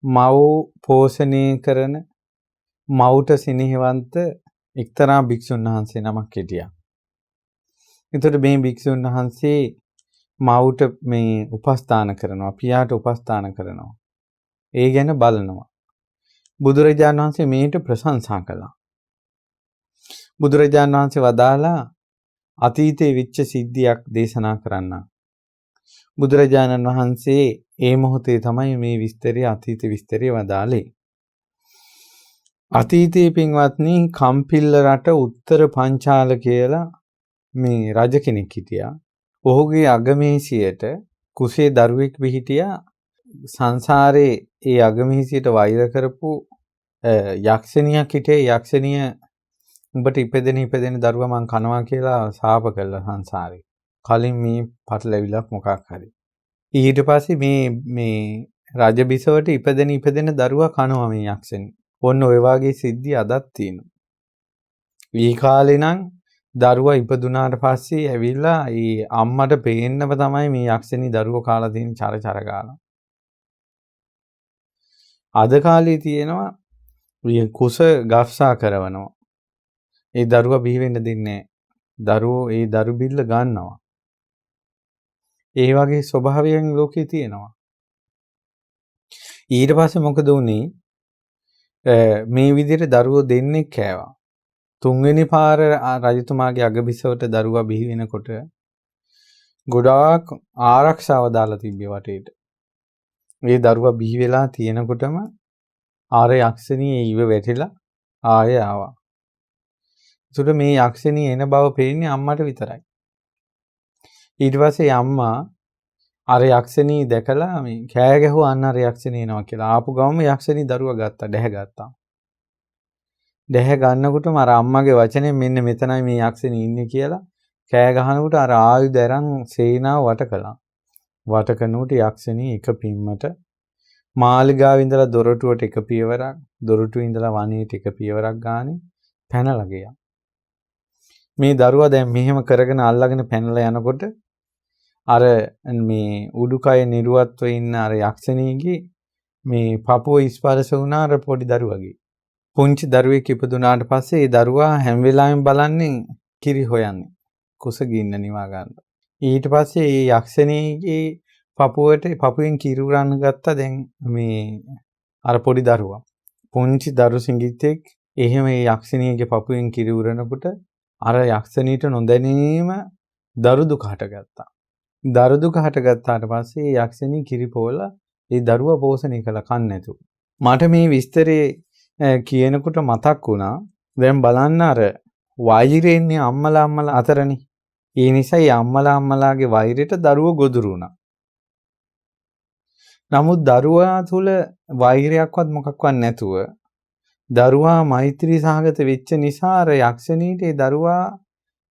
මව් පෝෂණය කරන මව්ට සිනහවන්ත එක්තරා භික්ෂුන් වහන්සේ නමක් හිටියා. එතකොට මේ භික්ෂුන් වහන්සේ මව්ට මේ උපස්ථාන කරනවා, පියාට උපස්ථාන කරනවා. ඒ ගැන බලනවා. බුදුරජාණන් වහන්සේ මේට ප්‍රශංසා කළා. බුදුරජාණන් වහන්සේ වදාලා අතීතයේ විච්ච සිද්ධියක් දේශනා කරන්න. බුදුරජාණන් වහන්සේ ඒ මොහොතේ තමයි මේ විස්තරය අතීත විස්තරය වදාළේ. අතීතයේ පින්වත්නි කම්පිල්ල රට උත්තර පංචාල කියලා මේ රජ කෙනෙක් හිටියා. ඔහුගේ අගමේසියට කුසේ දරුවෙක් පිහිටියා. සංසාරේ ඒ අගමේසියට වෛර කරපු යක්ෂණියක් හිටියේ. යක්ෂණිය උඹට ඉපදෙන දරුවා මං කනවා කියලා සාප කළා සංසාරේ. කලින් මේ පටලැවිලක් මොකක් හරි. ඊට පස්සේ මේ රජ බිසවට ඉපදෙන දරුවා කනවා මේ යක්ෂණි. ඔන්න ඔය වගේ සිද්ධි අදත් තියෙනවා. ඊ කාලේ නම් දරුවා ඉපදුනාට පස්සේ ඇවිල්ලා ඒ අම්මට පේන්නම තමයි මේ යක්ෂණි දරුවෝ කාලා තියෙන චර ගාලා. අද කාලේ තියෙනවා කුස ගෆ්සා කරනවා. ඒ දරුවා බිහි වෙන්න දෙන්නේ දරුවෝ ඒ දරු බිල්ල ගන්නවා. ඒ වගේ ස්වභාවයෙන් ලෝකේ තියෙනවා. ඊට පස්සේ මොකද වුනේ? මේ විදිහට දරුවෝ දෙන්නේ කෑවා. තුන්වෙනි පාර රජතුමාගේ අගබිසවට දරුවා බිහි වෙනකොට ගොඩාක් ආරක්ෂාව දාලා තිබ්බේ වටේට. මේ දරුවා බිහි වෙලා තියෙනකොටම ආර යක්ෂණී ඊව වැටිලා ආයෙ ආවා. ඒකට මේ යක්ෂණී එන බව පේන්නේ අම්මට විතරයි. ඊට පස්සේ අම්මා අර යක්ෂණී දැකලා මේ කෑ ගැහුවා අන්න අර යක්ෂණී එනවා කියලා. ආපු ගමම යක්ෂණී දරුවා ගත්තා, දැහැ ගත්තා. දැහැ ගන්නකොටම අර අම්මගේ වචනේ මෙන්න මෙතනයි මේ යක්ෂණී ඉන්නේ කියලා කෑ ගහනකොට අර ආයුධ අරන් සේනාව වට කළා. වට කරනකොට යක්ෂණී එක පිම්මට මාලිගාවේ ඉඳලා දොරටුවට එක පියවරක්, දොරටුවේ ඉඳලා වනයේට එක පියවරක් ගානේ පැනලා ගියා. මේ දරුවා දැන් මෙහෙම කරගෙන අල්ලගෙන පැනලා යනකොට අර මේ උඩුකය නිර්වත්ව ඉන්න අර යක්ෂණීගේ මේ පපුව ස්පර්ශ වුණා අර පොඩි දරුවගේ. පුංචි දරුවෙක් ඉපදුනාට පස්සේ ඒ දරුවා හැම වෙලාවෙම බලන්නේ කිරි හොයන්නේ. කුස ගින්න නිවා ගන්න. ඊට පස්සේ මේ යක්ෂණීගේ පපුවෙන් කිරි උරන්න ගත්තා දැන් මේ අර පොඩි දරුවා. පුංචි දරු සිඟිත්තෙක් එහෙම මේ යක්ෂණීගේ පපුවෙන් කිරි උරනකොට අර යක්ෂණීට නොදැනීම දරු දුක හටගත්තා. දරු දුක හටගත්තාට පස්සේ යක්ෂණී කිරි පොවලා ඒ දරුවා පෝෂණය කළා කන්න නැතුව. මට මේ විස්තරේ කියනකොට මතක් වුණා දැන් බලන්න අර වෛරය ඉන්නේ අම්මලා අතරනේ. ඒ නිසා මේ අම්මලාගේ වෛරයට දරුවෝ ගොදුරු වුණා. නමුත් දරුවා තුල වෛරයක්වත් මොකක්වත් නැතුව දරුවා මෛත්‍රී සහගත වෙච්ච නිසා අර යක්ෂණීට ඒ දරුවා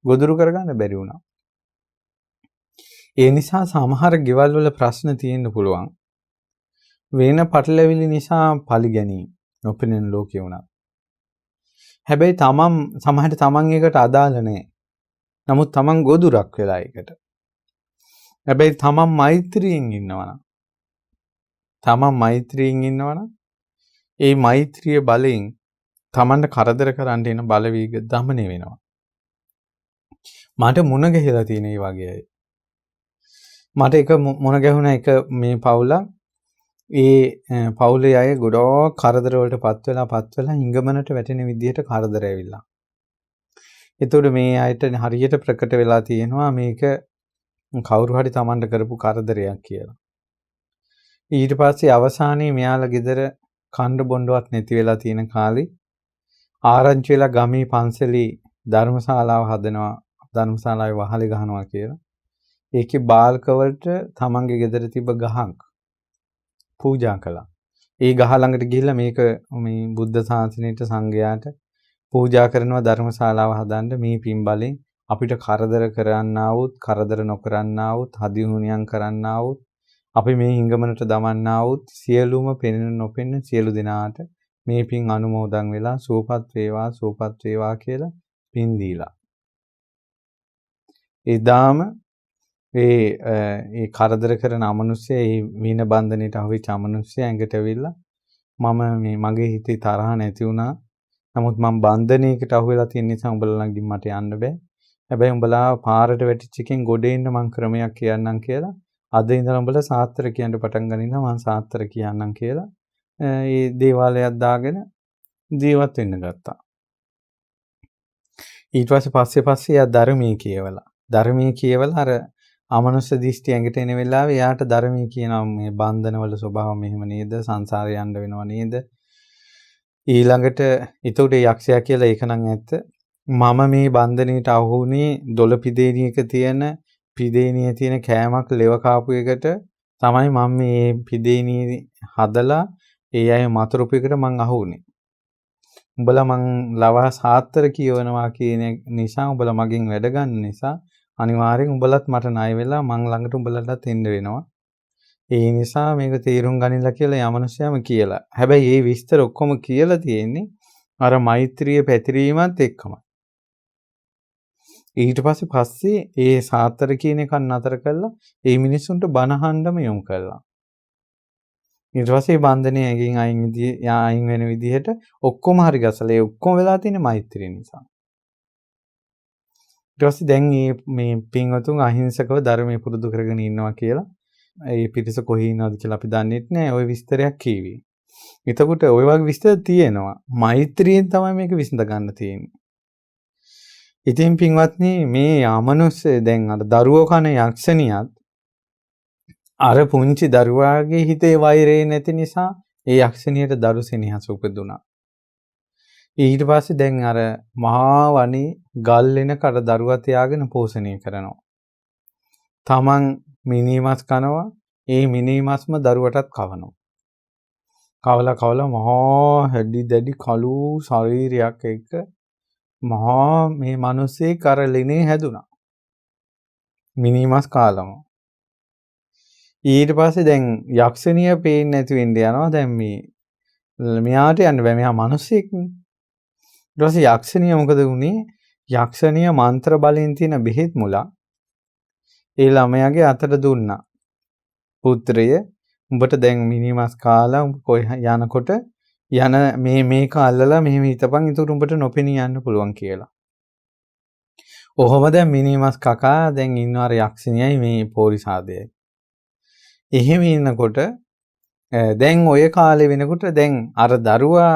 ගොදුරු කරගන්න බැරි වුණා. ඒ නිසා සමහර ගෙවල් වල ප්‍රශ්න තියෙන්න පුළුවන්. වෙන පටලැවිලි නිසා පරිගැනීම නොපෙනෙන ලෝකේ වුණා. හැබැයි සමහරට තමන් ඒකට අදාළ නැහැ. නමුත් තමන් ගොදුරක් වෙලා ඒකට. හැබැයි තමන් මෛත්‍රියෙන් ඉන්නවනම් ඒ මෛත්‍රිය බලයෙන් තමන්ට කරදර කරන්න එන බලවේග දමනය වෙනවා. මට මුණ ගැහිලා තියෙන ඒ වගේ අය. මට එක මුණ ගැහුණා එක මේ පවුලක්. ඒ පවුලේ අය ගොඩක් කරදර වලට පත් වෙලා හිඟමනට වැටෙන විදිහට කරදර ඇවිල්ලා. ඒතකොට මේ අයට හරියට ප්‍රකට වෙලා තියෙනවා මේක කවුරු හරි Tamanට කරපු කරදරයක් කියලා. ඊට පස්සේ අවසානයේ මෙයාලා ගෙදර කණ්ඩ බොණ්ඩවත් නැති වෙලා තියෙන කාලේ ආරංචි වෙලා ගමේ පන්සලේ ධර්මශාලාව හදනවා, ධර්මශාලාවේ වහලේ ගහනවා කියලා. ඒකේ බාල්කවලට තමන්ගේ ගෙදර තිබ්බ ගහක් පූජා කළා. ඒ ගහ ළඟට ගිහිල්ලා මේක මේ බුද්ධ ශාසනයට සංඝයාට පූජා කරනවා ධර්මශාලාව හදන්න මේ පින් බලෙන් අපිට කරදර කරන්නා වූත් කරදර නොකරන්නා වූත් හදිහුණියම් කරන්නා වූත් අපි මේ හිඟමනට දමන්නා වූත් සියලුම පෙනෙන නොපෙනෙන සියලු දෙනාට මේ පින් අනුමෝදන් වෙලා සුවපත් වේවා කියලා පින් දීලා. එදාම ඒ කරදර කරන අමනුෂ්‍යය ඒ වින බන්ධනයට අහුවෙච්ච අමනුෂ්‍යය ඇඟට ඇවිල්ලා මම මේ මගේ හිතේ තරහ නැති වුණා. නමුත් මම බන්ධනයකට අහු වෙලා තියෙන නිසා උඹලා ළඟින් මට යන්න බෑ. හැබැයි උඹලා පාරට වැටිච්ච එකෙන් ගොඩ එන්න මං ක්‍රමයක් කියන්නම් කියලා. අද ඉඳලා උඹලා සාත්‍තර කියන්න පටන් ගනිනවා මං සාත්‍තර කියන්නම් කියලා. ඒ දේවාලයක් දාගෙන ජීවත් වෙන්න ගත්තා. ඊට පස්සේ යා ධර්මයේ කියවලා අර අමනුෂ්‍ය දිෂ්ටි ඇඟට එන වෙලාවේ එයාට ධර්මයේ කියනවා මේ බන්ධනවල ස්වභාව මෙහෙම නේද සංසාරේ යන්න වෙනව නේද ඊළඟට ඊටුට යක්ෂයා කියලා ඒක නම් ඇත්ත මම මේ බන්ධනීට අහු වුණේ දොළ පිදේනියක තියෙන පිදේනියේ තියෙන කෑමක් ලෙව කාපු එකට තමයි මම මේ පිදේනිය හදලා ඒ අය මතුරුපු එකට මං අහු වුණේ උඹලා මං ලවා සාත්‍තර කියවනවා කියන නිසා උඹලා මගෙන් වැඩ ගන්න නිසා අනිවාර්යෙන් උඹලත් මට ණය වෙලා මං ළඟට උඹලටත් එන්න වෙනවා. ඒ නිසා මේක තීරුම් ගනින්න කියලා යමනුෂ්‍යයම කියලා. හැබැයි මේ විස්තර ඔක්කොම කියලා තියෙන්නේ අර මෛත්‍රිය පැතිරීමත් එක්කමයි. ඊට පස්සේ ඒ සාත්‍තර කියන එක නතර කළා. ඒ මිනිස්සුන්ට බනහන්නම යොමු කළා. ඊට පස්සේ බන්ධනේ ඇඟින් අයින් වෙන විදිහට ඔක්කොම හරි ගසලා ඒ ඔක්කොම වෙලා තියෙන මෛත්‍රිය නිසා. ඊට පස්සේ දැන් මේ පින්වතුන් අහිංසකව ධර්මයේ පුරුදු කරගෙන ඉන්නවා කියලා ඒ පිරිස කොහේ ඉන්නවද කියලා අපි දන්නේ නැහැ. ওই විස්තරයක් කියවි. එතකොට ওই වගේ විස්තර තියෙනවා. මෛත්‍රියෙන් තමයි මේක විසඳ ගන්න තියෙන්නේ. ඉතින් පින්වත්නි මේ අමනුෂ්‍ය දැන් අර දරුවෝ කන යක්ෂණියත් අර පුංචි දරුවාගේ හිතේ වෛරය නැති නිසා ඒ යක්ෂණියට දරු සෙනෙහස උපදුණා. ඊට පස්සේ දැන් අර මහා වනේ ගල් වෙනක අර දරුවා තියාගෙන පෝෂණය කරනවා. තමන් මිනිමස් කනවා ඒ මිනිමස්ම දරුවටත් කවනවා. කවලා මහා හැඩි දැඩි කළු ශරීරයක් එක්ක මහා මේ මිනිස්සේ කරලිනේ හැදුනා. මිනිමස් කාලම. ඊට පස්සේ දැන් යක්ෂණිය පේන්නේ නැති වෙන්න යනවා. දැන් මෙයාට යන්න බෑ. මෙයා මිනිස්සෙක්නේ. ඊට පස්සේ යක්ෂණිය මොකද වුනේ? යක්ෂණිය මන්ත්‍ර බලෙන් තියෙන බෙහෙත් මුලා ඒ ළමයාගේ අතට දුන්නා. පුත්‍රය උඹට දැන් මිනිමස් කාලා උඹ කොයි යනකොට යන මේක අල්ලලා මෙහෙම හිටපන් ඒතර උඹට නොපෙනී යන්න පුළුවන් කියලා. ඔහොම දැන් මිනිමස් කකා දැන් ඉන්නවර යක්ෂණියයි මේ පෝරිසාදයයි. එහෙම ඉන්නකොට දැන් ඔය කාලේ වෙනකොට දැන් අර දරුවා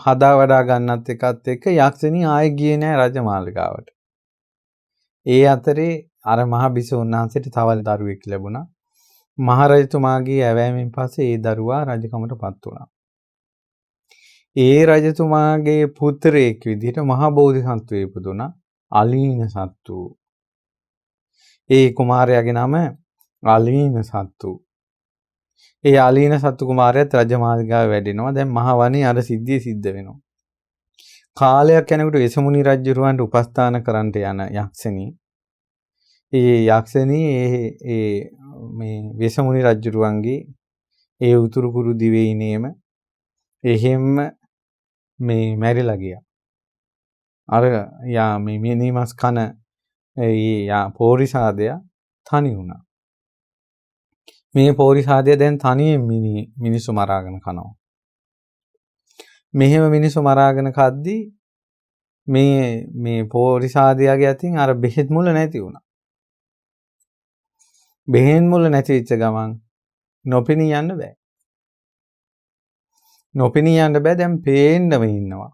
හදා වඩා ගන්නත් එකත් එක්ක යක්ෂණී ආයෙ ගියේ නෑ රජමාලිගාවට. ඒ අතරේ අර මහ බිසෝන් වහන්සේට තව දරුවෙක් ලැබුණා. මහරජතුමාගේ ඇවෑමෙන් පස්සේ ඒ දරුවා රජකමටපත් වුණා. ඒ රජතුමාගේ පුත්‍රයෙක් විදිහට මහා බෝධිසත්වයෙ ඉපදුණා. අලීන සත්තු. ඒ කුමාරයාගේ නම අලීන සත්තු. ඒ අලීන සත්තු කුමාරයාත් රජමාලිගාවේ වැඩෙනවා. දැන් මහ වනේ අර සිද්ධිය සිද්ධ වෙනවා. කාලයක් යනකොට වෙසමුණි රජුරවන්ට උපස්ථාන කරන්නට යන යක්ෂණී. ඒ යක්ෂණී ඒ මේ වෙසමුණි රජුරවන්ගේ ඒ උතුරු කුරු දිවයිනේම එහෙම මේ මැරිලා ගියා. අර යා මේ මිනිමස් කන යා පෝරිසාදයා තනි වුණා. මේ පෝරිසාදයා දැන් තනියෙන් මිනිස්සු මරාගෙන කනවා. මෙහෙම මිනිස්සු මරාගෙන කද්දී මේ පෝරිසාදයාගේ අතින් අර බෙහෙත් මුල නැති වුණා. බෙහෙත් මුල නැති වෙච්ච ගමන් නොපෙනී යන්න බෑ. නොපෙනී යන්න බෑ දැන් පේන්නම ඉන්නවා.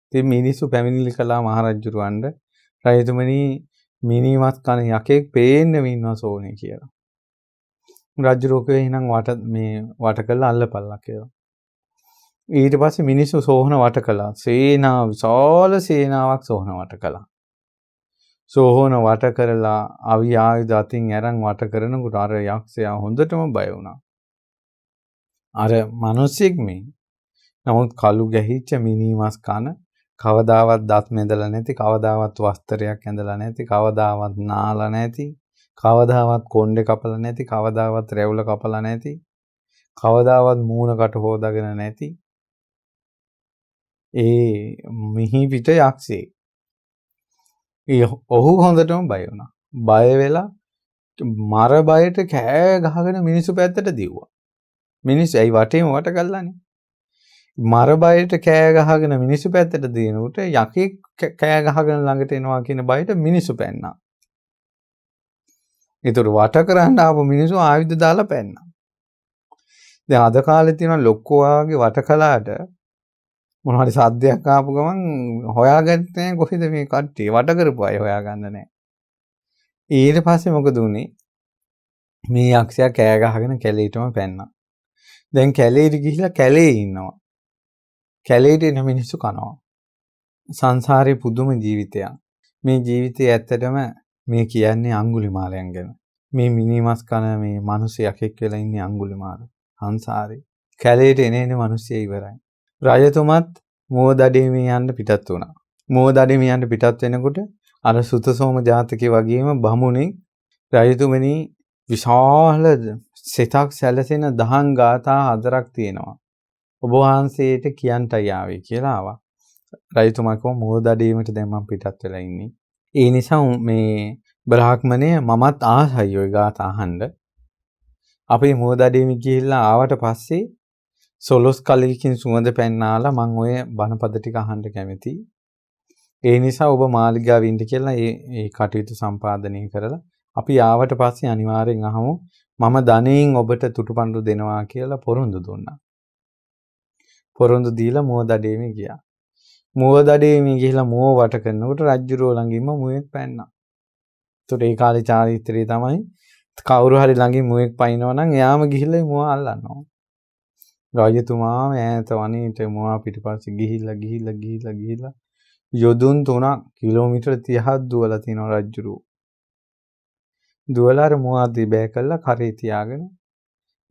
ඉතින් මිනිස්සු පැමිණිලි කළා මහරජුරවන්ට රජතුමනි මිනිමස් කන යකෙක් පේන්නම ඉන්නවා සෝනේ කියලා. රජුරෝකේ එහෙනම් වට කළා අල්ලපල්ලා කියලා. ඊට පස්සේ මිනිස්සු සෝහන වට කළා. සේනාව විශාල සේනාවක් සෝහන වට කළා. සෝහෝන වට කරලා අවි ආයුධ අතින් අරන් වට කරනකොට අර යක්ෂයා හොඳටම බය වුණා. අර මිනිස්සෙක් මේ. නමුත් කළු ගැහිච්ච මිනිමස් කන කවදාවත් දත් මෙදලා නැති, කවදාවත් වස්ත්‍රයක් ඇඳලා නැති, කවදාවත් නාලා නැති, කවදාවත් කොණ්ඩේ කපලා නැති, කවදාවත් රැවුල කපලා නැති, කවදාවත් මූණකට හොදාගෙන නැති ඒ මිහි පිට යක්ෂයෙක්. ඔහු හොඳටම බය වුණා. බය වෙලා මර බයට කෑ ගහගෙන මිනිස්සු පැත්තට දිව්වා. මිනිස්සු ඇයි වටේම වට කළානේ. මර බයට කෑ ගහගෙන මිනිස්සු පැත්තට දිනනකොට යකෙක් කෑ ගහගෙන ළඟට එනවා කියන බයට මිනිස්සු පැන්නා. ඒතර වට කරන්න ආපු මිනිස්සු ආයුධ දාලා පැන්නා. දැන් අද කාලේ තියෙන ලොක්කෝ ආගේ වට කළාට මොනවාරි සද්දයක් ආපු ගමන් හොයාගන්නේ කොහෙද මේ කට්ටිය වට කරපු අය හොයාගන්න නැහැ. ඊට පස්සේ මොකද උනේ? මේ යක්ෂයා කෑ ගහගෙන කැලේටම පැන්නා. දැන් කැලේට ගිහිල්ලා කැලේ ඉන්නවා. කැලේට එන මිනිස්සු කනවා. සංසාරේ පුදුම ජීවිතයක්. මේ ජීවිතය ඇත්තටම මේ කියන්නේ අඟුලිමාලයන් ගැන. මේ මිනිමස් කන මේ මිනිසෙක් එක්කලා ඉන්නේ අඟුලිමාල. සංසාරේ. කැලේට එන මිනිස්සු ඉවරයි. රජතුමත් මෝදඩේමිය යන්න පිටත් වුණා. මෝදඩේමිය යන්න පිටත් වෙනකොට අර සුතසෝම ජාතකයේ වගේම බමුණේ රජතුමනි විශාල සිතක් සැලසෙන දහම් ගාථා 4ක් තියෙනවා. ඔබ වහන්සේට කියන්ටයි ආවේ කියලා ආවා. රජතුමා කිව්වා මෝදඩේමියට දැන් මම පිටත් වෙලා ඉන්නේ. ඒ නිසා මේ බ්‍රාහ්මණය මමත් ආසයි ඔය ගාථා අහන්න. අපි මෝදඩේමි ගිහිල්ලා ආවට පස්සේ සොලොස් කලයකින් සුවඳ පැන්නාලා මම ඔය බණපද ටික අහන්න කැමතියි. ඒ නිසා ඔබ මාලිගාවේ ඉන්න කියලා ඒ කටයුතු සම්පාදනය කරලා අපි ආවට පස්සේ අනිවාර්යෙන් අහමු. මම ධනෙන් ඔබට තුටුපඬු දෙනවා කියලා පොරොන්දු දුන්නා. පොරොන්දු දීලා මෝදඩේමි ගියා. මෝදඩේමි ගිහිල්ලා මෝ වට කරනකොට රජුරෝ ළඟින්ම මුවෙක් පැන්නා. ඒතකොට ඒ කාලේ චාරිත්‍රය තමයි කවුරු හරි ළඟින් මුවෙක් පයින්නවා නම් එයාම ගිහිල්ලා මුව අල්ලනවා. රජතුමා ඈත වනයේට මුවා පිටිපස්සේ ගිහිල්ලා යොදුන් 3ක් කිලෝමීටර් 30ක් දුවලා තිනවා රජුරෝ. දුවලා අර මුවා දිබෑ කළා කරේ තියාගෙන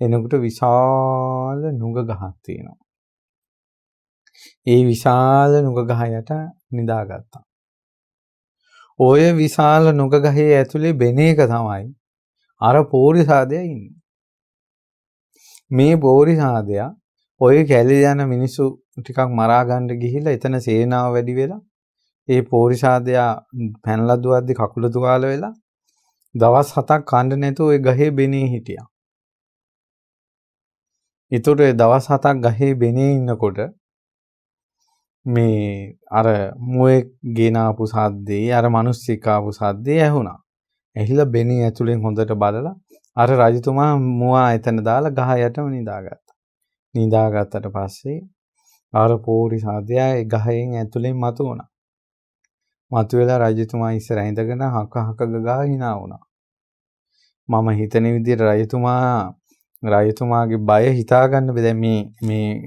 එනකොට විශාල නුග ගහක් තියෙනවා. ඒ විශාල නුග ගහ යට නිදාගත්තා. ඔය විශාල නුග ගහේ ඇතුලේ බෙනේක තමයි අර පෝරිසාදයා ඉන්නේ. මේ පෝරිසාදයා ඔය කැලේ යන මිනිස්සු ටිකක් මරා ගන්න ගිහිල්ලා එතන සේනාව වැඩි වෙලා ඒ පෝරිසාදයා පැනලා දුවද්දි කකුල තුවාල වෙලා දවස් 7ක් කන්න නැතුව ඔය ගහේ බෙනේ හිටියා. ඊටට ඒ දවස් 7ක් ගහේ බෙනේ ඉන්නකොට මේ අර මුවෙක් ගෙන ආපු සද්දේ අර මිනිස්සෙක් ආපු සද්දේ ඇහුණා. ඇහිලා බෙනේ ඇතුලෙන් හොඳට බලලා අර රජතුමා මුවා එතන දාලා ගහ යටම නිදාගත්තා. නිදාගත්තට පස්සේ අර පෝරිසාදයා ඒ ගහෙන් ඇතුලෙන් මතුවුණා. මතුවෙලා රජතුමා ඉස්සරහ ඉඳගෙන හක ගා hina වුණා. මම හිතන විදිහට රජතුමාගේ බය හිතා ගන්න බෑ. දැන්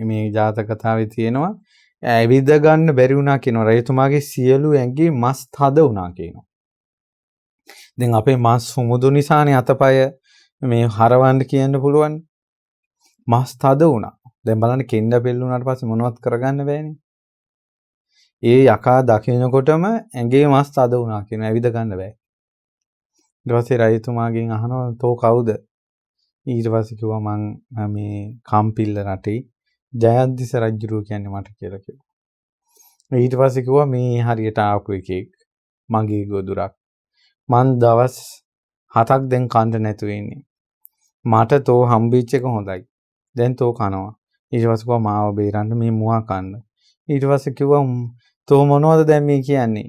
මේ ජාතක කතාවේ තියෙනවා ඇවිද ගන්න බැරි වුණා කියනවා. රජතුමාගේ සියලු ඇඟේ මස් තද වුණා කියනවා. දැන් අපේ මස් සුමුදු නිසානේ අතපය මේ හරවන්න කියන්න පුළුවන්. මස් තද වුණා. දැන් බලන්න කෙන්ඩ පෙල්ලුණාට පස්සේ මොනවත් කරගන්න බෑනේ. ඒ යකා දකිනකොටම ඇඟේ මස් තද වුණා කියන ඇවිද ගන්න බෑ. ඊට පස්සේ රජතුමාගෙන් අහනවා තෝ කවුද? ඊට පස්සේ කිව්වා මං මේ කම්පිල්ල රටේ ජයද්දිස රජුරු කියන්නේ මට කියලා කිව්වා. ඊට පස්සේ කිව්වා මේ හරියට ආපු එකෙක් මගේ ගොදුරක්. මං දවස් 7ක් දැන් කන්න නැතුව ඉන්නේ. මට තෝ හම්බෙච්ච එක හොඳයි. දැන් තෝ කනවා. ඊට පස්සේ කිව්වා මාව බේරන්න මේ මුවා කන්න. ඊට පස්සේ කිව්වා තෝ මොනවද දැන් මේ කියන්නේ?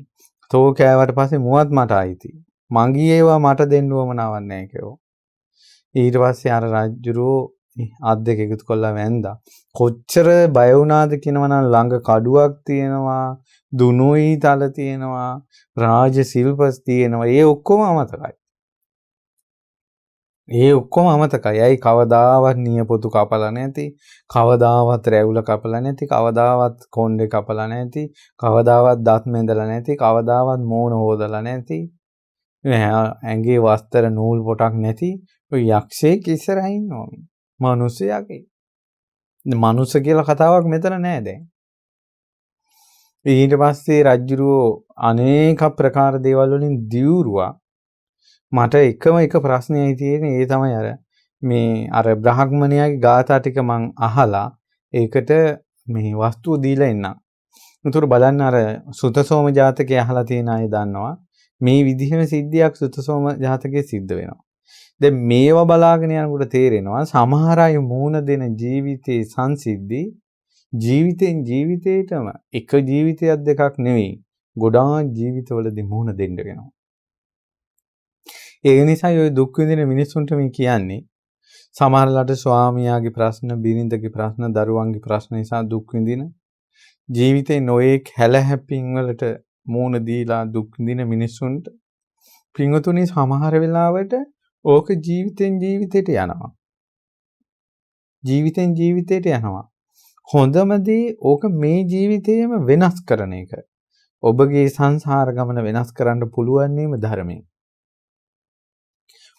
තෝ කෑවට පස්සේ මුවත් මට ආйти. මංගී ඒවා මට දෙන්න උවමනාවක් නැහැ කිව්වා. ඊට පස්සේ අර රජුරෝ අත් දෙක එකතු කරලා වැන්දා. කොච්චර බය වුණාද කියනවනම් ළඟ කඩුවක් තියෙනවා, දුනුයි තල තියෙනවා, රාජ ශිල්පස් තියෙනවා. ඒ ඔක්කොම අමතකයි. ඒ ඔක්කොම අමතකයි. ඇයි කවදාවත් නියපොතු කපලා නැති, කවදාවත් රැවුල කපලා නැති, කවදාවත් කොණ්ඩේ කපලා නැති, කවදාවත් දත් මෙදලා නැති, කවදාවත් මූණ හොදලා නැති, ඇඟේ වස්ත්‍ර නූල් පොටක් නැති ඔය යක්ෂයෙක් ඉස්සරහින් ඉන්නවා. මිනිස්සයාගේ. මනුස්ස කියලා කතාවක් මෙතන නෑ දැන්. ඊට පස්සේ රජුරෝ අනේක ප්‍රකාර දේවල් වලින් දියුරුවා. මට එකම එක ප්‍රශ්නයයි තියෙන්නේ ඒ තමයි අර බ්‍රාහ්මණයාගේ ගාථා ටික මං අහලා ඒකට මේ වස්තුව දීලා එන්නම්. උතුර බලන්න අර සුතසෝම ජාතකය අහලා තියෙන අය දන්නවා මේ විදිහම සිද්ධියක් සුතසෝම ජාතකයේ සිද්ධ වෙනවා. දැන් මේවා බලාගෙන යනකොට තේරෙනවා සමහර අය මූණ දෙන ජීවිතේ සංසිද්ධි ජීවිතෙන් ජීවිතේටම එක ජීවිතයක් දෙකක් නෙවෙයි ගොඩාක් ජීවිතවලදී මූණ දෙන්න වෙනවා. ඒ නිසා ඔය දුක් විඳින මිනිස්සුන්ට මේ කියන්නේ සමහරලාට ස්වාමියාගේ ප්‍රශ්න, බිරිඳගේ ප්‍රශ්න, දරුවන්ගේ ප්‍රශ්න නිසා දුක් විඳින ජීවිතේ නොයේක් හැලහැප්පින් වලට මූණ දීලා දුක් විඳින මිනිස්සුන්ට පින්වතුනි සමහර වෙලාවට ඕක ජීවිතෙන් ජීවිතයට යනවා. ජීවිතෙන් ජීවිතයට යනවා. හොඳම දේ ඕක මේ ජීවිතේම වෙනස් කරන එක. ඔබගේ සංසාර ගමන වෙනස් කරන්න පුළුවන් නේම ධර්මයෙන්.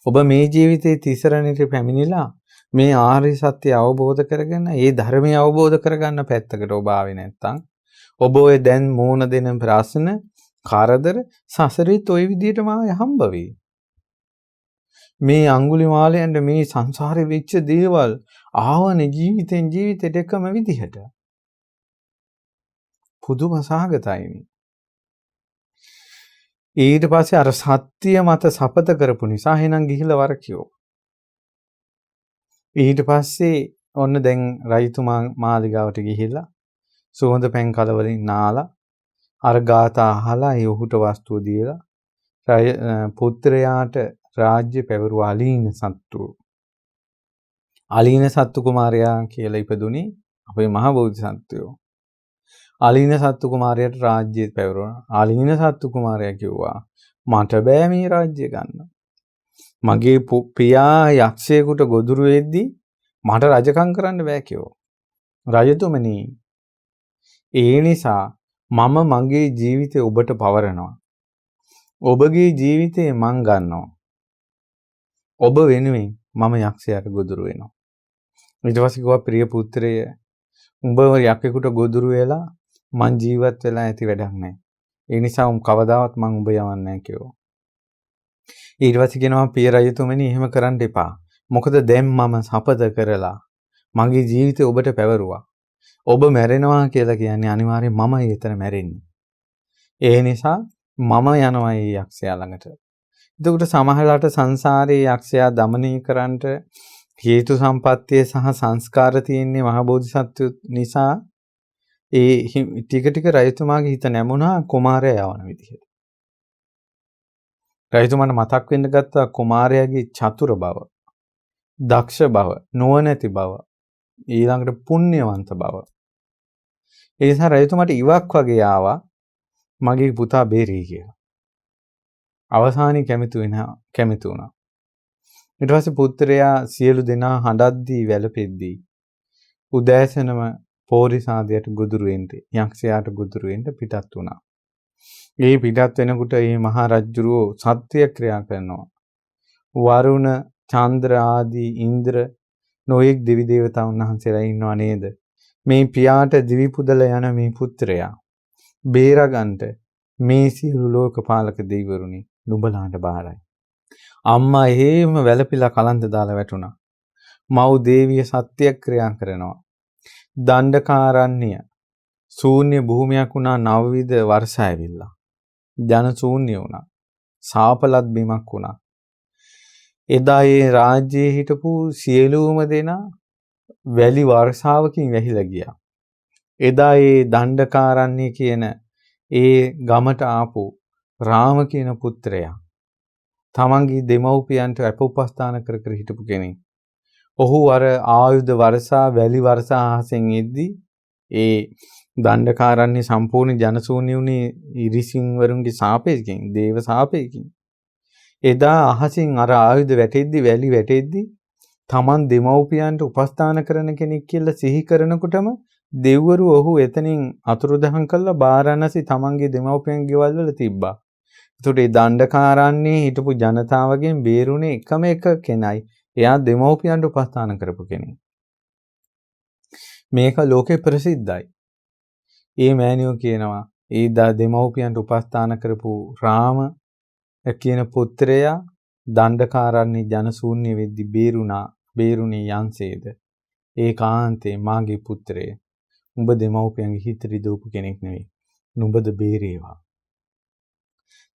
ඔබ මේ ජීවිතේ තිසරණයට පැමිණිලා මේ ආර්ය සත්‍ය අවබෝධ කරගෙන ඒ ධර්මය අවබෝධ කරගන්න පැත්තකට ඔබ ආවේ නැත්තම් ඔබ ඔය දැන් මූණ දෙන ප්‍රශ්න කරදර සසරෙත් ওই විදිහටම හම්බ වෙයි. මේ අඟුලිමාලයන්ට මේ සංසාරේ වෙච්ච දේවල් ආවනේ ජීවිතෙන් ජීවිතයට එකම විදිහට. පුදුම සහගතයිනේ. ඊට පස්සේ අර සත්‍ය මත සපත කරපු නිසා එහෙනම් ගිහිල්ලා වරකියෝ. ඊට පස්සේ ඔන්න දැන් රජතුමා මාලිගාවට ගිහිල්ලා සුවඳ පැන් කලවලින් නාලා අර ගාථා අහලා ඒ ඔහුට වස්තුව දීලා පුත්‍රයාට රාජ්‍ය පැවරු අලීන සත්තු. අලීන සත්තු කුමාරයා කියලා ඉපදුනේ අපේ මහ බෝධිසත්වයෝ. අලීන සත්තු කුමාරයාට රාජ්‍යය පැවරුණා. අලීන සත්තු කුමාරයා කිව්වා මට බෑ මේ රාජ්‍ය ගන්න. මගේ පියා යක්ෂයෙකුට ගොදුරු වෙද්දී මට රජකම් කරන්න බෑ කිව්වා. රජතුමනි ඒ නිසා මම මගේ ජීවිතේ ඔබට පවරනවා. ඔබගේ ජීවිතේ මං ගන්නවා. ඔබ වෙනුවෙන් මම යක්ෂයාට ගොදුරු වෙනවා. ඊට පස්සේ කිව්වා ප්‍රිය පුත්‍රය උඹ යකෙකුට ගොදුරු වෙලා මං ජීවත් වෙලා ඇති වැඩක් නැහැ. ඒ නිසා කවදාවත් මං උඹ යවන්නේ නැහැ කිව්වා. ඊට පස්සේ කියනවා පිය රජතුමනි එහෙම කරන්න එපා. මොකද දැන් මම සපත කරලා මගේ ජීවිතේ ඔබට පැවරුවා. ඔබ මැරෙනවා කියලා කියන්නේ අනිවාර්යෙන් මමයි එතන මැරෙන්නේ. ඒ නිසා මම යනවා මේ යක්ෂයා ළඟට. එතකොට සමහරලාට සංසාරයේ යක්ෂයා দমনය කරන්නට හේතු සම්පත්තිය සහ සංස්කාර තියෙන්නේ මහ බෝධිසත්ව නිසා ඒ ටික ටික රජතුමාගේ හිත නැමුණා කුමාරයා යවන විදිහට. රජතුමාට මතක් වෙන්න ගත්තා කුමාරයාගේ චතුර බව, දක්ෂ බව, නුවණැති බව, ඊළඟට පුණ්‍යවන්ත බව. ඒ නිසා රජතුමාට ඉවක් වගේ ආවා මගේ පුතා බේරී කියලා. අවසානයේ කැමති වුණා. ඊට පස්සේ පුත්‍රයා සියලු දෙනා හඬද්දී වැළපෙද්දී උදෑසනම පෝරිසාදයට ගොදුරු වෙන්න යක්ෂයාට ගොදුරු වෙන්න පිටත් වුණා. මේ පිටත් වෙනකොට මේ මහා රජුරෝ සත්‍ය ක්‍රියා කරනවා. වරුණ, චන්ද්‍ර ආදී ඉන්ද්‍ර නොයෙක් දෙවි දේවතාවුන් වහන්සේලා ඉන්නව නේද? මේ පියාට දිවි පුදල යන මේ පුත්‍රයා බේරගන්ට මේ සියලු ලෝකපාලක දෙවිවරුනි නුඹලාට බාරයි. අම්මා එහෙම වැළපිලා කලන්ත දාලා වැටුණා. මව් දේවිය සත්‍ය ක්‍රියා කරනවා. දණ්ඩකාරණ්‍ය ශූන්‍ය භූමියක් වුණා නවවිධ වර්ෂ ඇවිල්ලා. ජන ශූන්‍ය වුණා. සාපලත් බිමක් වුණා. එදා ඒ රාජ්‍යයේ හිටපු සියලුම දෙනා වැලි වර්ෂාවකින් වැහිලා ගියා. එදා ඒ දණ්ඩකාරණ්‍ය කියන ඒ ගමට ආපු රාම කියන පුත්‍රයා තමන්ගේ දෙමව්පියන්ට අපෝපස්ථාන කර කර හිටපු කෙනෙක්. ඔහු අර ආයුධ වර්ෂා වැලි වර්ෂා අහසෙන් එද්දී ඒ දණ්ඩකාරණ්‍ය සම්පූර්ණ ජනශූන්‍ය වුණේ ඍෂින් වරුන්ගේ සාපේකින් දේව සාපේකින්. එදා අහසින් අර ආයුධ වැටෙද්දි වැලි වැටෙද්දි තමන් දෙමව්පියන්ට උපස්ථාන කරන කෙනෙක් කියලා සිහි කරනකොටම දෙව්වරු ඔහු එතනින් අතුරුදහන් කළා බාරණසි තමන්ගේ දෙමව්පියන්ගේ ගෙවල් වල තිබ්බා. ඒකට ඒ දණ්ඩකාරාන්නේ හිටපු ජනතාවගෙන් බේරුණේ එකම එක කෙනයි. එයා දෙමව්පියන්ට උපස්ථාන කරපු කෙනෙක්. මේක ලෝකේ ප්‍රසිද්ධයි. ඒ මෑණියෝ කියනවා ඒ දෙමව්පියන්ට උපස්ථාන කරපු රාම කියන පුත්‍රයා දණ්ඩකාරාන්නේ ජනශූන්‍ය වෙද්දි බේරුණේ යන්සේද. ඒකාන්තේ මාගේ පුත්‍රය. උඹ දෙමව්පියන්ගේ හිත රිදවපු කෙනෙක් නෙවෙයි. නුඹද බේරේවා.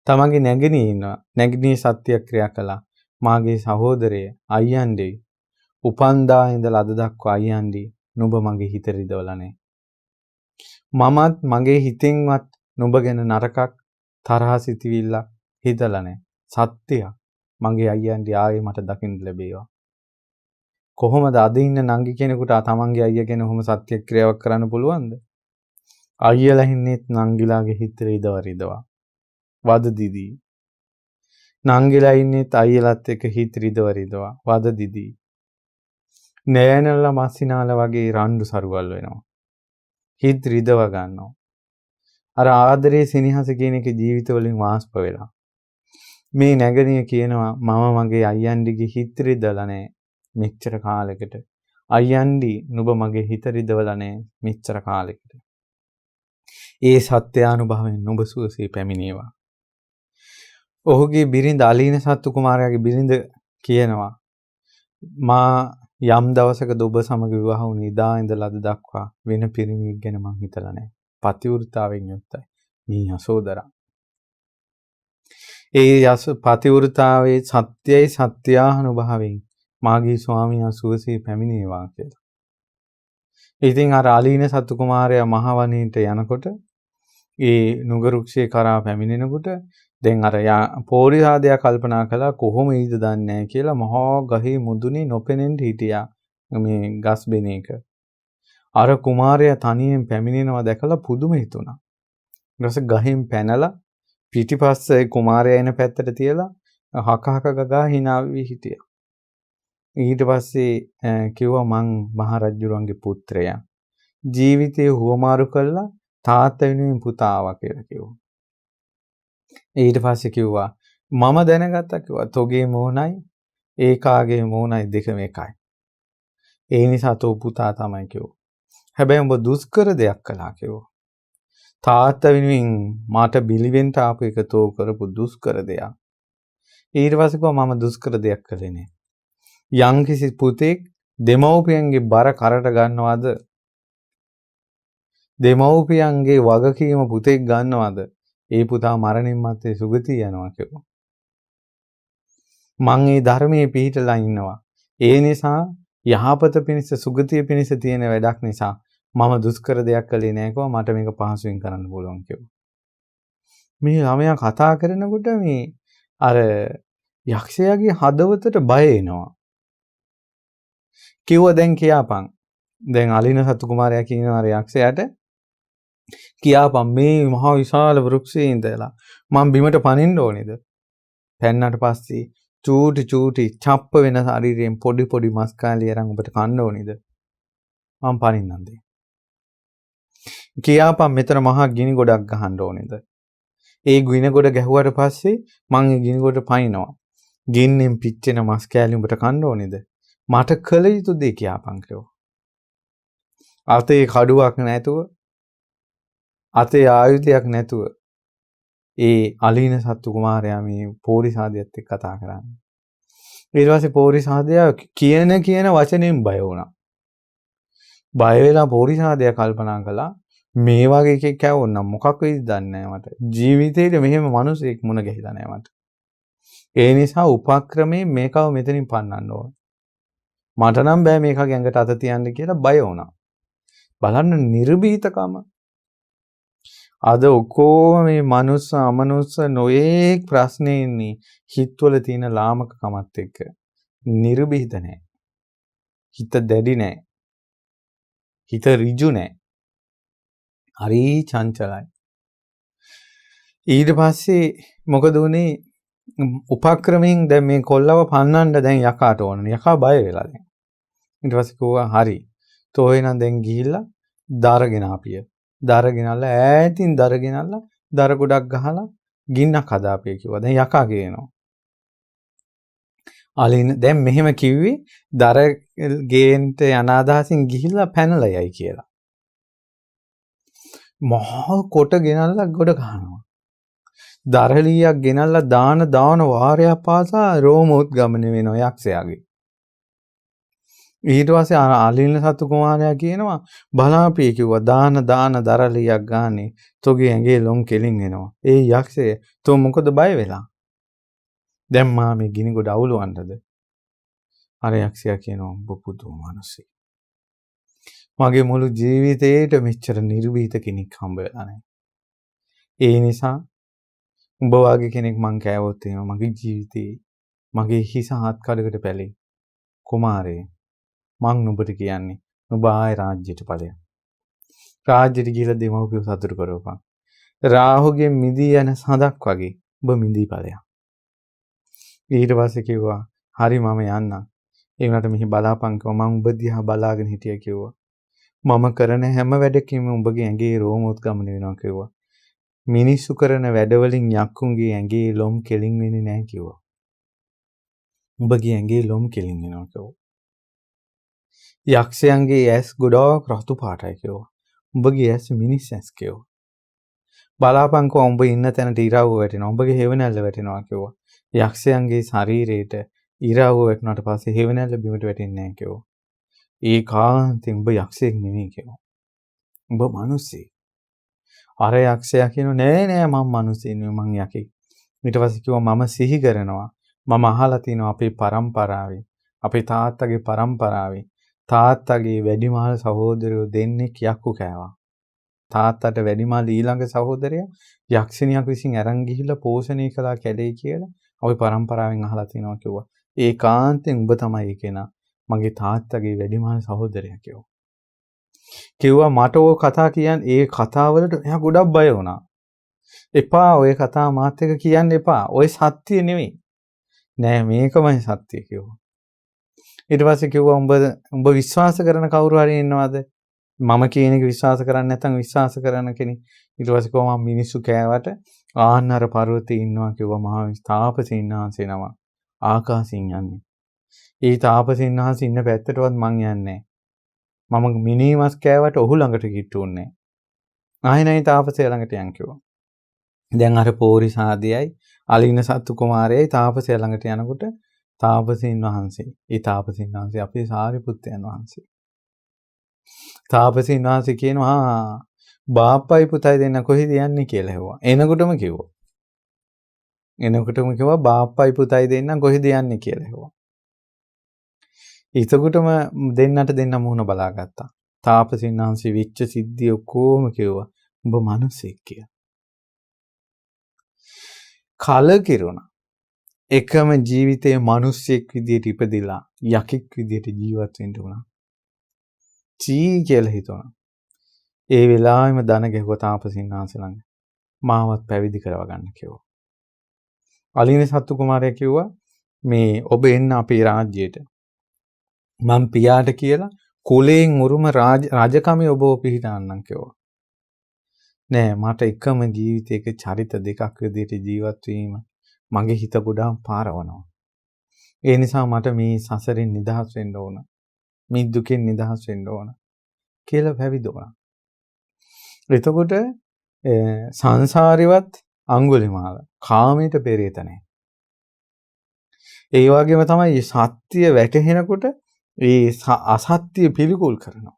තමන්ගේ නැගණිය ඉන්නවා. නැගණිය සත්‍යක්‍රියා කළා. මාගේ සහෝදරය අයියන්ඩි උපන්දා ඉඳලා අද දක්වා අයියන්ඩි නුඹ මගේ හිත රිදවලා නැහැ. මමත් මගේ හිතෙන්වත් නුඹ ගැන නරකක් තරහ සිටිවිල්ල හිතලා නැහැ. සත්‍යය මගේ අයියන්ඩි ආයේ මට දකින්න ලැබේවා. කොහොමද අද ඉන්න නංගි කෙනෙකුට තමන්ගේ අයියා ගැන කොහොම සත්‍යක්‍රියාවක් කරන්න පුළුවන්ද? අයියලා ඉන්නේත් නංගිලාගේ හිත රිදවරිදවා. වද දිදී. නංගිලා ඉන්නේත් අයියලත් එක්ක හිත රිදවරිදවා. වද දිදී. නෑනල්ලා මස්සිනාලා වගේ රණ්ඩු සරුවල් වෙනවා. හිත රිදව ගන්නවා. අර ආදරේ සෙනෙහස කියන එක ජීවිතවලින් වාස්ප වෙලා. මේ නැගණිය කියනවා මම මගේ අයියන්ඩිගේ හිත රිදලා නැහැ මෙච්චර කාලෙකට. අයියන්ඩි නුඹ මගේ හිත රිදවලා නැහැ මෙච්චර කාලෙකට. ඒ සත්‍යානුභවයෙන් නුඹ සුවසේ පැමිණේවා. ඔහුගේ බිරිඳ අලීන සත්තු කුමාරයාගේ බිරිඳ කියනවා මා යම් දවසක ඔබ සමග විවාහ වුණ ඉදා ඉඳලා අද දක්වා වෙන පිරිමියෙක් ගැන මං හිතලා නැහැ. පතිවෘතාවෙන් යුක්තයි. මේ යසෝදරා. ඒ පතිවෘතාවේ සත්‍යයි සත්‍යානුභවයෙන් මාගේ ස්වාමියා සුවසේ පැමිණේවා කියලා. ඉතින් අර අලීන සත්තු කුමාරයා මහවණේට යනකොට ඒ නුගරුක්ෂේ කරා පැමිණෙනකොට දැන් අර පෝරිහාදයා කල්පනා කළා කොහොම ඊද දන්නේ නැහැ කියලා මහා ගහේ මුදුනේ නොපෙනෙන්න හිටියා මේ ගස් බෙනේක. අර කුමාරයා තනියෙන් පැමිණෙනවා දැකලා පුදුම හිතුණා. ඊට පස්සේ ගහෙන් පැනලා පිටිපස්සේ කුමාරයා එන පැත්තට තියලා හක හක ගගා hina වී හිටියා. ඊට පස්සේ කිව්වා මං මහරජුරුවන්ගේ පුත්‍රයා. ජීවිතේ හුවමාරු කළා තාත්තා වෙනුවෙන් පුතා ආවා කියලා කිව්වා. ඊට පස්සේ කිව්වා මම දැනගත්තා කිව්වා තොගේ මෝනයි ඒකාගේ මෝනයි දෙකම එකයි. ඒ නිසා තෝ පුතා තමයි කිව්වා. හැබැයි උඹ දුෂ්කර දෙයක් කළා කිව්වා. තාත්තා වෙනුවෙන් මට බිලිවෙන්න ආපු එක තෝ කරපු දුෂ්කර දෙයක්. ඊට පස්සේ කිව්වා මම දුෂ්කර දෙයක් කළේ නෑ. යම්කිසි පුතෙක් දෙමව්පියන්ගේ බර කරට ගන්නවද? දෙමව්පියන්ගේ වගකීම පුතෙක් ගන්නවද? ඒ පුතා මරණින් මත්තේ සුගතිය යනවා කිව්වා. මං මේ ධර්මයේ පිහිටලා ඉන්නවා. ඒ නිසා යහපත පිණිස සුගතිය පිණිස තියෙන වැඩක් නිසා මම දුෂ්කර දෙයක් කළේ නෑ කිව්වා. මට මේක පහසුවෙන් කරන්න පුළුවන් කිව්වා. මේ ළමයා කතා කරනකොට මේ අර යක්ෂයාගේ හදවතට බය එනවා. කිව්වා දැන් කියාපන්. දැන් අලින සතු කුමාරයා කියනවා අර යක්ෂයාට කියාපන් මේ මහා විශාල වෘක්ෂයේ ඉඳලා මම බිමට පනින්න ඕනේද? පැන්නට පස්සේ චූටි චප්ප වෙන ශරීරයෙන් පොඩි පොඩි මස් කාලි අරන් ඔබට කන්න ඕනේද? මම පනින්නම්ද? කියාපන් මෙතන මහා ගිනි ගොඩක් ගහන්න ඕනේද? ඒ ගිනි ගොඩ ගැහුවට පස්සේ මං ඒ ගිනි ගොඩ පනිනවා. ගින්නෙන් පිච්චෙන මස් කෑලි උඹට කන්න ඕනේද? මට කළ යුතු දේ කියාපන් කිව්වා. අතේ කඩුවක් නැතුව අතේ ආයුධයක් නැතුව ඒ අලීන සත්තු කුමාරයා මේ පෝරිසාදයට එක්ක කතා කරන්නේ. ඊට පස්සේ පෝරිසාදයා කියන වචනෙන් බය වුණා. බය වෙලා පෝරිසාදයා කල්පනා කළා මේ වගේ එකෙක් කැවුවොත් මොකක් වෙයිද දන්නේ නැහැ මට. ජීවිතේට මෙහෙම මිනිසෙක් මුණ ගැහිලා නැහැ මට. ඒ නිසා උපක්‍රමයෙන් මේකව මෙතනින් පන්නන්න ඕන. මට නම් බෑ මේක ගැඟට අත තියන්න කියලා බය වුණා. බලන්න නිර්භීතකම. අද ඔක්කොම මේ මනුස්ස අමනුස්ස නොයේක් ප්‍රශ්නේ ඉන්නේ හිතවල තියෙන ලාමකකමත් එක්ක. නිර්භීත නැහැ. හිත දැඩි නැහැ. හිත ඍජු නැහැ. හරි චංචලයි. ඊට පස්සේ මොකද උනේ උපක්‍රමයෙන් දැන් මේ කොල්ලව පන්නන්න දැන් යකාට ඕනනේ. යකා බය වෙලා දැන්. ඊට පස්සේ කිව්වා හරි. තෝ එහෙනම් දැන් ගිහිල්ලා දරගෙන ආපිය. දරගෙනල්ලා ඈතින් දරගෙනල්ලා දර ගොඩක් ගහලා ගින්නක් හදාපිය කිව්වා. දැන් යකා ගේනවා. අලින් දැන් මෙහෙම කිව්වේ දර ගේන්ට යන අදහසින් ගිහිල්ලා පැනලා යයි කියලා. මහා කොට ගෙනල්ලා ගොඩ ගහනවා. දරලියක් ගෙනල්ලා දාන වාරයක් පාසා රෝමෝත් ගමන වෙනවා යක්ෂයාගේ. ඊට පස්සේ අලින්න සතු කුමාරයා කියනවා බලාපිය කිව්වා දාන දරලියක් ගානේ තෝගේ ඇඟේ ලොම් කෙලින් එනවා. ඒ යක්ෂය තෝ මොකද බය වෙලා? දැන් මා මේ ගිනි ගොඩ අවුලවන්නද? අර යක්ෂයා කියනවා ඔබ පුදුම මිනිස්සෙක්. මගේ මුළු ජීවිතේට මෙච්චර නිර්භීත කෙනෙක් හම්බ වෙලා නැහැ. ඒ නිසා උඹ වගේ කෙනෙක් මං කෑවොත් එහෙම මගේ ජීවිතේ මගේ හිස හත් කඩකට පැලේ. කුමාරේ මං නුඹට කියන්නේ නුඹ ආයේ රාජ්‍යයට ඵලයක්. රාජ්‍යයට ගිහලා දෙමව්පියෝ සතුටු කරවපන්. රාහුගේ මිදී යන සඳක් වගේ ඔබ මිදී ඵලයක්. ඊට පස්සේ කිව්වා හරි මම යන්නම්. ඒ වුණාට මෙහි බලාපන් කිව්වා මං ඔබ දිහා බලාගෙන හිටියා කිව්වා. මම කරන හැම වැඩකින්ම උඹගේ ඇඟේ රෝමොත් ගමන වෙනවා කිව්වා. මිනිස්සු කරන වැඩවලින් යක්කුන්ගේ ඇඟේ ලොම් කෙලින් වෙන්නේ නැහැ කිව්වා. උඹගේ ඇඟේ ලොම් කෙලින් වෙනවා කිව්වා. යක්ෂයන්ගේ ඇස් ගොඩාක් රතු පාටයි කිව්වා. උඹගේ ඇස් මිනිස් ඇස් කිව්වා. බලාපන්කෝ උඹ ඉන්න තැනට ඉරාවුව වැටෙනවා. උඹගේ හේවණැල්ල වැටෙනවා කිව්වා. යක්ෂයන්ගේ ශරීරයට ඉරාවුව වැටුණාට පස්සේ හේවණැල්ල බිමට වැටෙන්නේ නැහැ කිව්වා. ඒකාන්තයෙන් උඹ යක්ෂයෙක් නෙමෙයි කිව්වා. උඹ මිනිස්සෙක්. අර යක්ෂයා කියනවා නෑ මම මිනිස්සෙක් නෙමෙයි මං යකෙක්. ඊට පස්සේ කිව්වා මම සිහි කරනවා. මම අහලා තිනවා අපේ පරම්පරාවේ අපේ තාත්තගේ පරම්පරාවේ තාත්තගේ වැඩිමහල් සහෝදරයෝ දෙන්නෙක් යක්කු කෑවා. තාත්තට වැඩිමහල් ඊළඟ සහෝදරයා යක්ෂණියක් විසින් අරන් ගිහිල්ලා පෝෂණය කළා කැලේ කියලා අපි පරම්පරාවෙන් අහලා තිනවා කිව්වා. ඒකාන්තයෙන් උඹ තමයි ඒ කෙනා. මගේ තාත්තගේ වැඩිමහල් සහෝදරයා කිව්වා. කිව්වා මට ඔය කතා කියන්නේ ඒ කතාවලට එයා ගොඩක් බය වුණා. එපා ඔය කතාව මාත් එක්ක කියන්න එපා. ඔය සත්‍ය නෙමෙයි. නෑ මේකමයි සත්‍ය කිව්වා. ඊට පස්සේ කිව්වා උඹ විශ්වාස කරන කවුරු හරි ඉන්නවද? මම කියන එක විශ්වාස කරන්නේ නැත්නම් විශ්වාස කරන කෙනෙක්. ඊට පස්සේ කිව්වා මම මිනිස්සු කෑවට ආන්නර පර්වතේ ඉන්නවා කිව්වා මහා තාපසීන් වහන්සේ නම ආකාශයෙන් යන්නේ. ඒ තාපසීන් වහන්සේ ඉන්න පැත්තටවත් මං යන්නේ නැහැ. මම මිනිමස් කෑවට ඔහු ළඟට කිට්ටුන්නේ නැහැ. ආයෙ නයි තාපසයා ළඟට යන් කිව්වා. දැන් අර පෝරිසාදියයි අලින සත්තු කුමාරයයි තාපසයා ළඟට යනකොට තාපසීන් වහන්සේ අපේ සාරිපුත්තයන් වහන්සේ. තාපසීන් වහන්සේ කියනවා බාප්පයි පුතයි දෙන්න කොහෙද යන්නේ කියලා හෙව්වා. එනකොටම කිව්වා බාප්පයි පුතයි දෙන්න කොහෙද යන්නේ කියලා හෙව්වා. එතකොටම දෙන්න මුහුණ බලාගත්තා. තාපසීන් වහන්සේ විච්ච සිද්ධිය ඔක්කොම කිව්වා. උඹ මිනිස්සෙක් කියලා. කලකිරුණා. එකම ජීවිතයේ මිනිස්සෙක් විදියට ඉපදිලා යකෙක් විදියට ජීවත් වෙන්න උනා. චී කියලා හිතුණා. ඒ වෙලාවෙම දන ගැහුවා තාපසීන් වහන්සේ ළඟ. මාවත් පැවිදි කරව ගන්න කිව්වා. අලිනේ සත්තු කුමාරයා කිව්වා මේ ඔබ එන්න අපේ රාජ්‍යයට. මම පියාට කියලා කුලයෙන් උරුම රාජකමේ ඔබව පිහිටාන්නම් කිව්වා. නෑ මට එකම ජීවිතයක චරිත දෙකක් විදියට ජීවත් වීම මගේ හිත ගොඩාක් පාරවනවා. ඒ නිසා මට මේ සසරෙන් නිදහස් වෙන්න ඕන. මේ දුකෙන් නිදහස් වෙන්න ඕන කියලා පැවිදුණා. එතකොට සංසාරේවත් අඟුලිමාල කාමයට පෙරේත නැහැ. ඒ වගේම තමයි සත්‍ය වැටහෙනකොට ඒ අසත්‍ය පිළිකුල් කරනවා.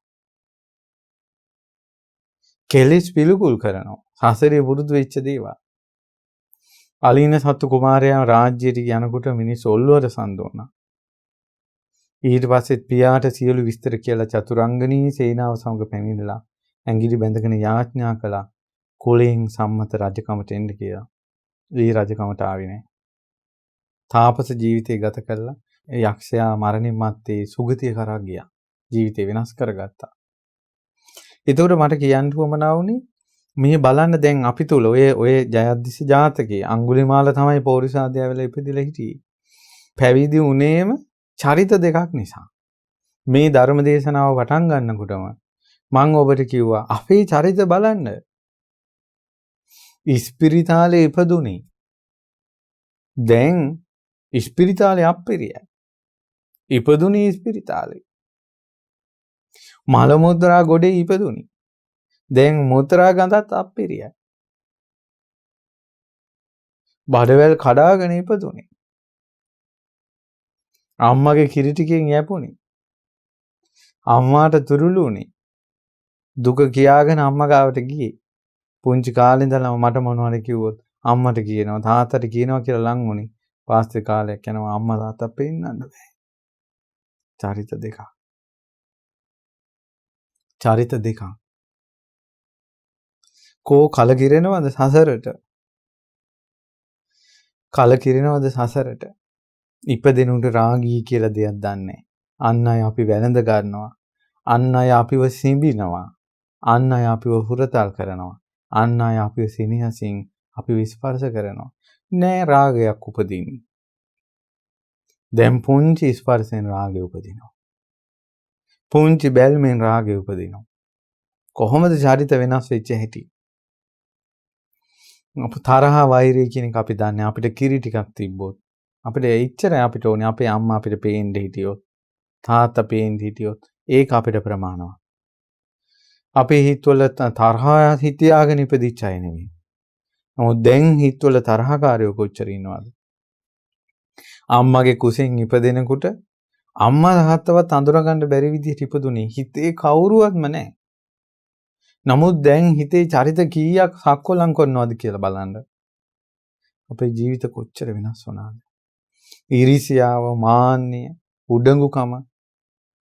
කෙලෙස් පිළිකුල් කරනවා. සසරේ පුරුදු වෙච්ච දේවල්. අලින සත්තු කුමාරයා රාජ්‍යයට යනකොට මිනිස්සු ඔල්ලුවට සම්දෝනා. ඊට පස්සේ පියාට සියලු විස්තර කියලා චතුරංගනී සේනාව සමග පැමිණිලා ඇඟිලි බැඳගෙන යාඥා කළා කුලයෙන් සම්මත රජකමට එන්න කියලා. ඒ රජකමට ආවේ නැහැ. තාපස ජීවිතය ගත කළා. ඒ යක්ෂයා මරණින් මත්තේ සුගතිය කරා ගියා. ජීවිතේ වෙනස් කරගත්තා. එතකොට මට කියන්න උවමනා වුණේ මේ බලන්න දැන් අපි තුල ඔය ජයද්දිස ජාතකයේ අඟුලිමාල තමයි පෞරිසාදයා වෙලා ඉපදිලා හිටියේ. පැවිදි වුණේම චරිත දෙකක් නිසා. මේ ධර්ම දේශනාව පටන් ගන්නකොටම මම ඔබට කිව්වා අපේ චරිත බලන්න. ඉස්පිරිතාලේ ඉපදුනේ. දැන් ඉස්පිරිතාලේ අප්පිරියයි. ඉපදුනේ ඉස්පිරිතාලේ. මල මුද්‍රා ගොඩේ ඉපදුනේ. දැන් මුත්‍රා ගඳත් අප්පිරියයි. බඩවැල් කඩාගෙන ඉපදුනේ. අම්මගේ කිරි ටිකෙන් යැපුණේ. අම්මාට තුරුළු උනේ. දුක කියාගෙන අම්මා ගාවට ගියේ. පුංචි කාලේ ඉඳලා මට මොනවද කිව්වොත් අම්මට කියනවා තාත්තට කියනවා කියලා ලං උනේ. වාස්තේ කාලයක් යනවා අම්මා තාත්තා පෙන්නන්න බෑ. චරිත දෙකක්. චරිත දෙකක්. කෝ කලකිරෙනවද සසරට? කලකිරෙනවද සසරට? ඉපදෙනුට රාගී කියලා දෙයක් දන්නේ. අන් අය අපි වැළඳ ගන්නවා. අන් අය අපිව සිඹිනවා. අන් අය අපිව හුරතල් කරනවා. අන් අය අපිව සිනහසින් අපිව ස්පර්ශ කරනවා. නෑ රාගයක් උපදින්නේ. දැන් පුංචි ස්පර්ශයෙන් රාගය උපදිනවා. පුංචි බැල්මෙන් රාගය උපදිනවා. කොහොමද චරිත වෙනස් වෙච්ච හැටි? තරහ වෛරය කියන එක අපි දන්නේ අපිට කිරි ටිකක් තිබ්බොත් අපිට එච්චරයි අපිට ඕනේ අපේ අම්මා අපිට පේන්න හිටියොත් තාත්තා පේන්න හිටියොත් ඒක අපිට ප්‍රමාණවත්. අපේ හිතවල තරහ හිතියාගෙන ඉපදිච්ච අය නෙමෙයි. නමුත් දැන් හිතවල තරහකාරයෝ කොච්චර ඉන්නවද? අම්මගේ කුසෙන් ඉපදෙනකොට අම්මා තාත්තවත් අඳුරගන්න බැරි විදිහට ඉපදුනේ. හිතේ කවුරුවත්ම නැහැ. නමුත් දැන් හිතේ චරිත කීයක් සක්වලම් කරනවද කියලා බලන්න. අපේ ජීවිත කොච්චර වෙනස් වුණාද? ඊර්ෂ්‍යාව, මාන්නය, උඩඟුකම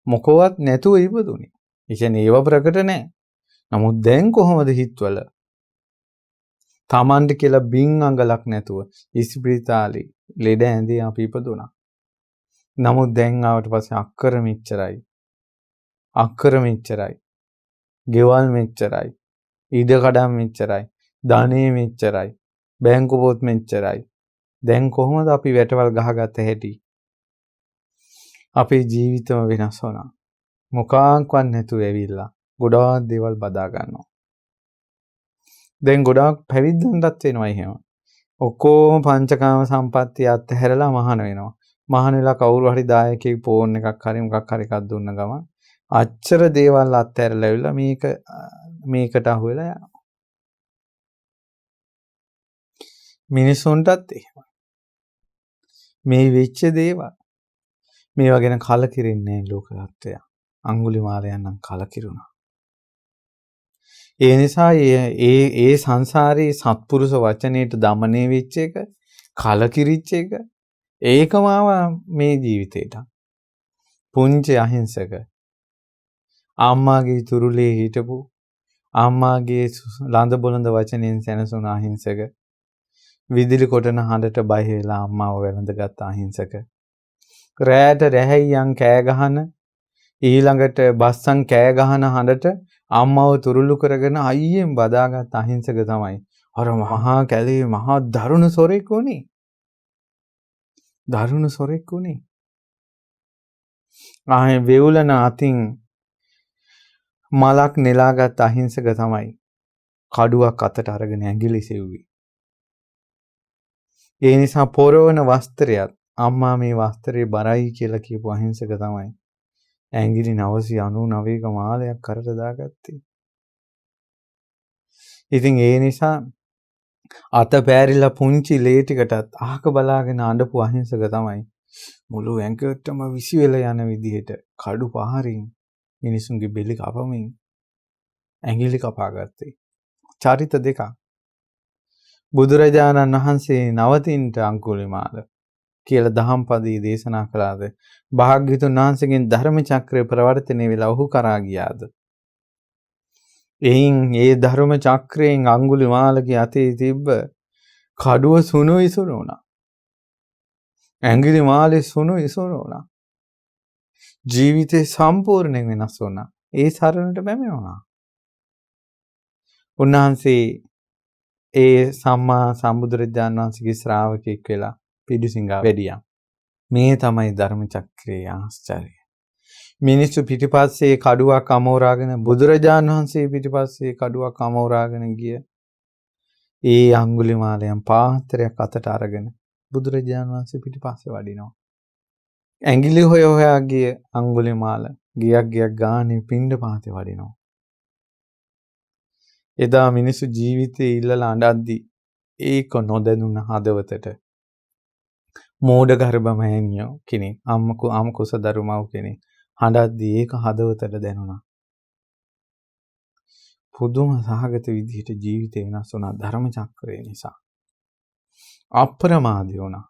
මොකවත් නැතුව ඉපදුනේ. ඒ කියන්නේ ඒව ප්‍රකට නැහැ. නමුත් දැන් කොහොමද හිතවල? තමන්ට කියලා බින් අඟලක් නැතුව ඉස්පිරිතාලේ ලෙඩ ඇඳේ අපි ඉපදුණා. නමුත් දැන් ආවට පස්සේ අක්කර මෙච්චරයි. අක්කර මෙච්චරයි. ගෙවල් මෙච්චරයි. ඉඩකඩම් මෙච්චරයි. ධනෙ මෙච්චරයි. බැංකු පොත් මෙච්චරයි. දැන් කොහොමද අපි වැටවල් ගහගත්ත හැටි? අපේ ජීවිතම වෙනස් වුණා. මොකාක්වත් නැතුව ඇවිල්ලා ගොඩාක් දේවල් බදා ගන්නවා. දැන් ගොඩාක් පැවිද්දන්ටත් වෙනවා එහෙම. ඔක්කොම පංචකාම සම්පත්තිය අත්හැරලා මහාන වෙනවා. මහාන වෙලා කවුරු හරි දායකයෙක් ෆෝන් එකක් හරි මොකක් හරි එකක් දුන්න ගමන් අච්චර දේවල් අත්හැරලා ඇවිල්ලා මේකට අහු වෙලා යනවා. මිනිසුන්ටත් එහෙමයි. මේ වෙච්ච දේවල් මේවා ගැන කලකිරෙන්නේ නැහැ ලෝක සත්වයා. අඟුලිමාලයන් නම් කලකිරුණා. ඒ නිසා ඒ සංසාරේ සත්පුරුෂ වචනේට দমনය වෙච්ච එක, කලකිරිච්ච එක ඒකම මේ ජීවිතේට. පුංචි අහිංසක අම්මාගේ තුරුලේ හිටපු අම්මාගේ ලඳ බොළඳ වචනෙන් සැනසුණ අහිංසක විදුලි කොටන හඬට බය වෙලා අම්මාව වැළඳගත් අහිංසක රැයට රැහැයියන් කෑ ගහන ඊළඟට බස්සන් කෑ ගහන හඬට අම්මව තුරුළු කරගෙන අයියෙන් බදාගත් අහිංසක තමයි අර මහා කැලේ මහා දරුණු සොරෙක් වුණේ. දරුණු සොරෙක් වුණේ. ආයේ වේවුලන අතින් මලක් නෙලාගත් අහිංසක තමයි කඩුවක් අතට අරගෙන ඇඟිලි සෙව්වේ. ඒ නිසා පොරවන වස්ත්‍රයත් අම්මා මේ වස්ත්‍රේ බරයි කියලා කියපු අහිංසක තමයි ඇඟිලි 999ක මාලයක් කරට දාගත්තේ. ඉතින් ඒ නිසා අත පෑරිලා පුංචි ලේ ටිකටත් අහක බලාගෙන අඬපු අහිංසක තමයි මුළු ඇඟටම විසි වෙලා යන විදිහට කඩු පහරින් මිනිසුන්ගේ බෙලි කපමින් ඇඟිලි කපාගත්තේ. චරිත දෙකක්. බුදුරජාණන් වහන්සේ නවතින්ට අඟුලිමාල කියලා දහම්පදයේ දේශනා කළාද? භාග්‍යවතුන් වහන්සේගෙන් ධර්ම චක්‍රය ප්‍රවර්තනය වෙලා ඔහු කරා ගියාද? එයින් ඒ ධර්ම චක්‍රයෙන් අඟුලිමාලගේ අතේ තිබ්බ කඩුව සුණු ඉසුණු වුණා. ඇඟිලි මාලේ සුණු ඉසුණු වුණා. ජීවිතේ සම්පූර්ණයෙන් වෙනස් වුණා. ඒ සරණට පැමිණුණා. උන්වහන්සේ ඒ සම්මා සම්බුදුරජාණන් වහන්සේගේ ශ්‍රාවකෙක් වෙලා පිඬුසිඟා වැඩියා. මේ තමයි ධර්ම චක්‍රයේ ආශ්චර්යය. මිනිස්සු පිටිපස්සේ කඩුවක් අමෝරාගෙන බුදුරජාණන් වහන්සේ පිටිපස්සේ කඩුවක් අමෝරාගෙන ගිය ඒ අඟුලිමාලයන් පාත්‍රයක් අතට අරගෙන බුදුරජාණන් වහන්සේ පිටිපස්සේ වඩිනවා. ඇඟිලි හොය හොයා ගිය අඟුලිමාල ගියක් ගානේ පිණ්ඩපාතේ වඩිනවා. එදා මිනිස්සු ජීවිතේ ඉල්ලලා අඬද්දි ඒක නොදැනුණ හදවතට මෝඩ ගර්භ මෑණියෝ කෙනෙක් අම්ම කුස දරුමව් කෙනෙක් හඬද්දි ඒක හදවතට දැනුණා. පුදුම සහගත විදිහට ජීවිතේ වෙනස් වුණා ධර්ම චක්‍රය නිසා. අප්‍රමාදී වුණා.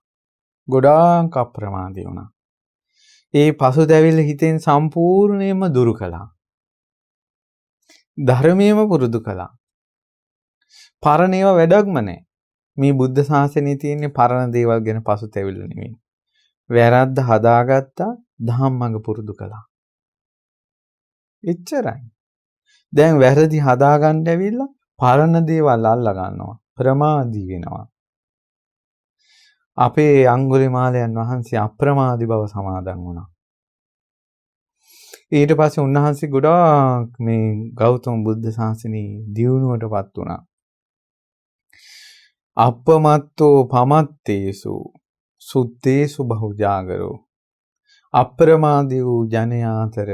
ගොඩාක් අප්‍රමාදී වුණා. ඒ පසුතැවිල්ල හිතෙන් සම්පූර්ණයෙන්ම දුරු කළා. ධර්මයේම පුරුදු කළා. පරණ ඒවා වැඩක්ම නැහැ. මේ බුද්ධ ශාසනයේ තියෙන පරණ දේවල් ගැන පසුතැවිල්ල නෙමෙයි. වැරද්ද හදාගත්තා, ධම්මඟ පුරුදු කළා. එච්චරයි. දැන් වැරදි හදාගන්න ඇවිල්ලා පරණ දේවල් අල්ලා ගන්නවා. ප්‍රමාදී වෙනවා. අපේ අඟුලිමාලයන් වහන්සේ අප්‍රමාදී බව සමාදන් වුණා. ඊට පස්සේ උන්වහන්සේ ගොඩාක් මේ ගෞතම බුද්ධ ශාසනයේ දියුණුවටපත් වුණා. අපමත්තෝ පමත්තේසු සුත්තේසු බහුජාගරෝ අප්‍රමාදී වූ ජනයා අතර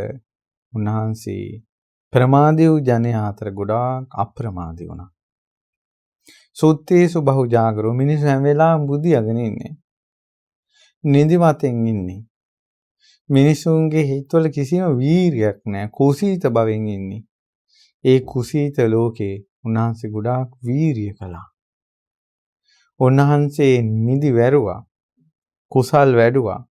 උන්වහන්සේ ප්‍රමාදී වූ ජනයා අතර ගොඩාක් අප්‍රමාදී වුණා. සුත්තේසු බහුජාගරෝ මිනිස්සු හැම වෙලාවෙම බුදියාගෙන ඉන්නේ. නිදිමතෙන් ඉන්නේ. මිනිසුන්ගේ හිතවල කිසිම වීරියක් නැහැ. කුසීත බවෙන් ඉන්නේ. ඒ කුසීත ලෝකේ උන්වහන්සේ ගොඩාක් වීරිය කළා. උන්වහන්සේ නිදි වැරුවා. කුසල් වැඩුවා.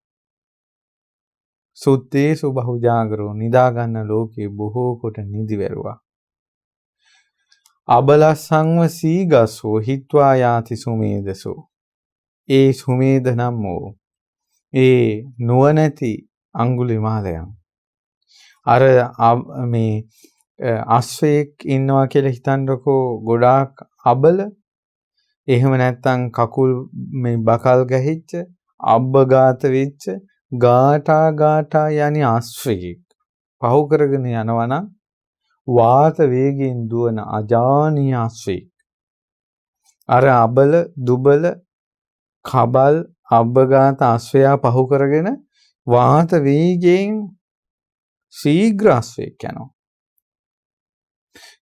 සුත්තේසු බහුජාගරෝ නිදා ගන්න ලෝකේ බොහෝ කොට නිදි වැරුවා. අබලස්සංව සීගස්සෝ හිත්වා යාති සුමේදසෝ. ඒ සුමේද නම් වූ ඒ නුවණැති අඟුලිමාලයන් අර මේ අශ්වයෙක් ඉන්නවා කියලා හිතන්නකෝ ගොඩාක් අබල එහෙම නැත්නම් කකුල් මේ බකල් ගහිච්ච අබ්බගාත වෙච්ච ගාටා යනි අශ්වයෙක් පහු කරගෙන යනවා නම් වාත වේගයෙන් දුවන අජානීය අශ්වයෙක් අර අබල දුබල කබල් අබ්බගාත අශ්වයා පහු කරගෙන වාත වේගයෙන් ශීඝ්‍ර අශ්වයෙක් යනවා.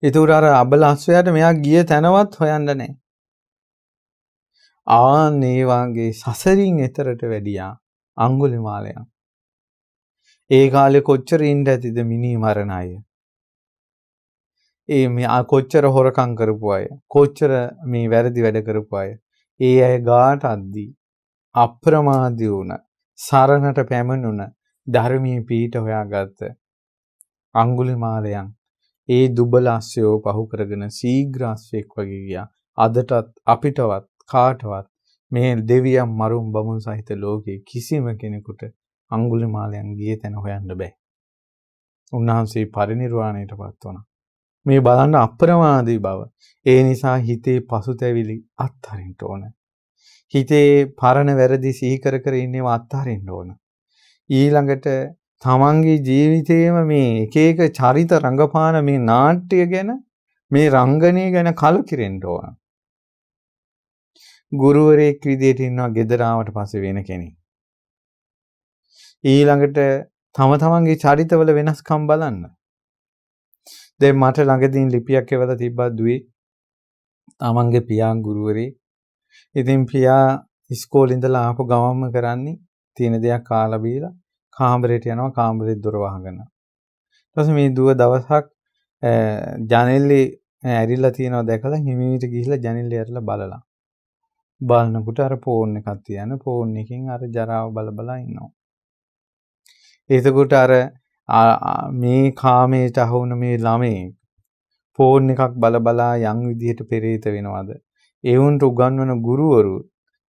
ඒතර අර අබල අශ්වයාට මෙයා ගිය තැනවත් හොයන්න නැහැ. ආන්නේ වාගේ සසරින් එතරට වැඩියා අඟුලිමාලයන්. ඒ කාලේ කොච්චර ඉන්න ඇතිද මිනී මරණ අය. මේ කොච්චර හොරකම් කරපු අය, කොච්චර මේ වැරදි වැඩ කරපු අය. ඒ අය ගාට අද්දී අප්‍රමාදී වුණ, සරණට පැමිණුණ ධර්මයේ පීඨ හොයාගත්ත අඟුලිමාලයන් ඒ දුබල අශ්වයෝ පහු කරගෙන ශීඝ්‍ර අශ්වයෙක් වගේ ගියා. අදටත් අපිටවත් කාටවත් මේ දෙවියන් මරුන් බමුණු සහිත ලෝකේ කිසිම කෙනෙකුට අඟුලිමාලයන් ගිය තැන හොයන්න බෑ. උන්වහන්සේ පරිනිර්වාණයටපත් වුණා. මේ බලන්න අප්‍රමාදී බව. ඒ නිසා හිතේ පසුතැවිලි අත්හරින්න ඕන. හිතේ පරණ වැරදි සිහි කර ඉන්නේව අත්හරින්න ඕන. ඊළඟට තමන්ගේ ජීවිතේම මේ එක එක චරිත රංගපාන මේ නාට්‍ය ගැන මේ රංගනය ගැන කලකිරෙන්න ඕන. ගුරුවරයෙක් විදියට ඉන්නවා ගෙදර ආවට පස්සේ වෙන කෙනෙක්. ඊළඟට තමන්ගේ චරිතවල වෙනස්කම් බලන්න. දැන් මට ළඟදී ලිපියක් එවලා තිබ්බා දුවේ තමන්ගේ පියා ගුරුවරේ. ඉතින් පියා ඉස්කෝලේ ඉඳලා ආපු ගමම්ම කරන්නේ තියෙන දෙයක් කාලා බීලා කාමරේට යනවා කාමරේ දොර වහගෙන. ඊට පස්සේ මේ දුව දවසක් ජනෙල්ලේ ඇරිලා තියෙනවා දැකලා හිමීට ගිහිල්ලා ජනෙල්ලේ ඇරලා බලලා. බලනකොට අර ෆෝන් එකක් තියන ෆෝන් එකකින් අර ජරාව බල ඉන්නවා. එතකොට අර මේ කාමයට අහුන මේ ළමයි ෆෝන් එකක් බලා යම් විදිහට පෙරේත වෙනවද? ඒ වුන්ට උගන්වන ගුරුවරු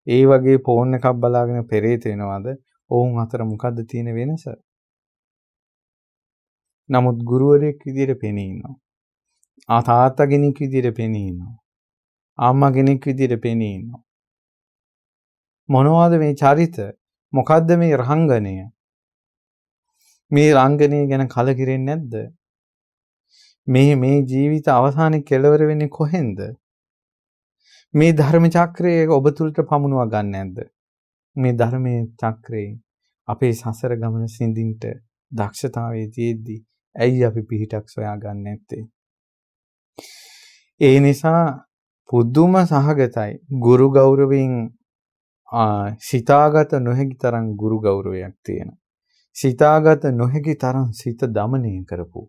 ඒ වගේ ෆෝන් එකක් බලාගෙන පෙරේත වෙනවද? ඔවුන් අතර මොකද්ද තියෙන වෙනස? නමුත් ගුරුවරයෙක් විදිහට පෙනී ඉන්නවා. තාත්තා කෙනෙක් විදිහට පෙනී ඉන්නවා. අම්මා කෙනෙක් විදිහට පෙනී ඉන්නවා. මොනවද මේ චරිත? මොකද්ද මේ රංගනය? මේ රංගනය ගැන කලකිරෙන්නේ නැද්ද? මේ ජීවිත අවසානයේ කෙලවර වෙන්නේ කොහෙන්ද? මේ ධර්ම චක්‍රයේ ඔබ තුලට පමුණුවා ගන්න නැද්ද? මේ ධර්මයේ චක්‍රේ අපේ සසර ගමන සිඳින්ට දක්ෂතාවයේ තියෙද්දි ඇයි අපි පිහිටක් සොයා ගන්න නැත්තේ? ඒ නිසා පුදුම සහගතයි ගුරු ගෞරවයෙන් සිතාගත නොහැකි තරම් ගුරු ගෞරවයක් තියෙන. සිතාගත නොහැකි තරම් සිත දමනය කරපු.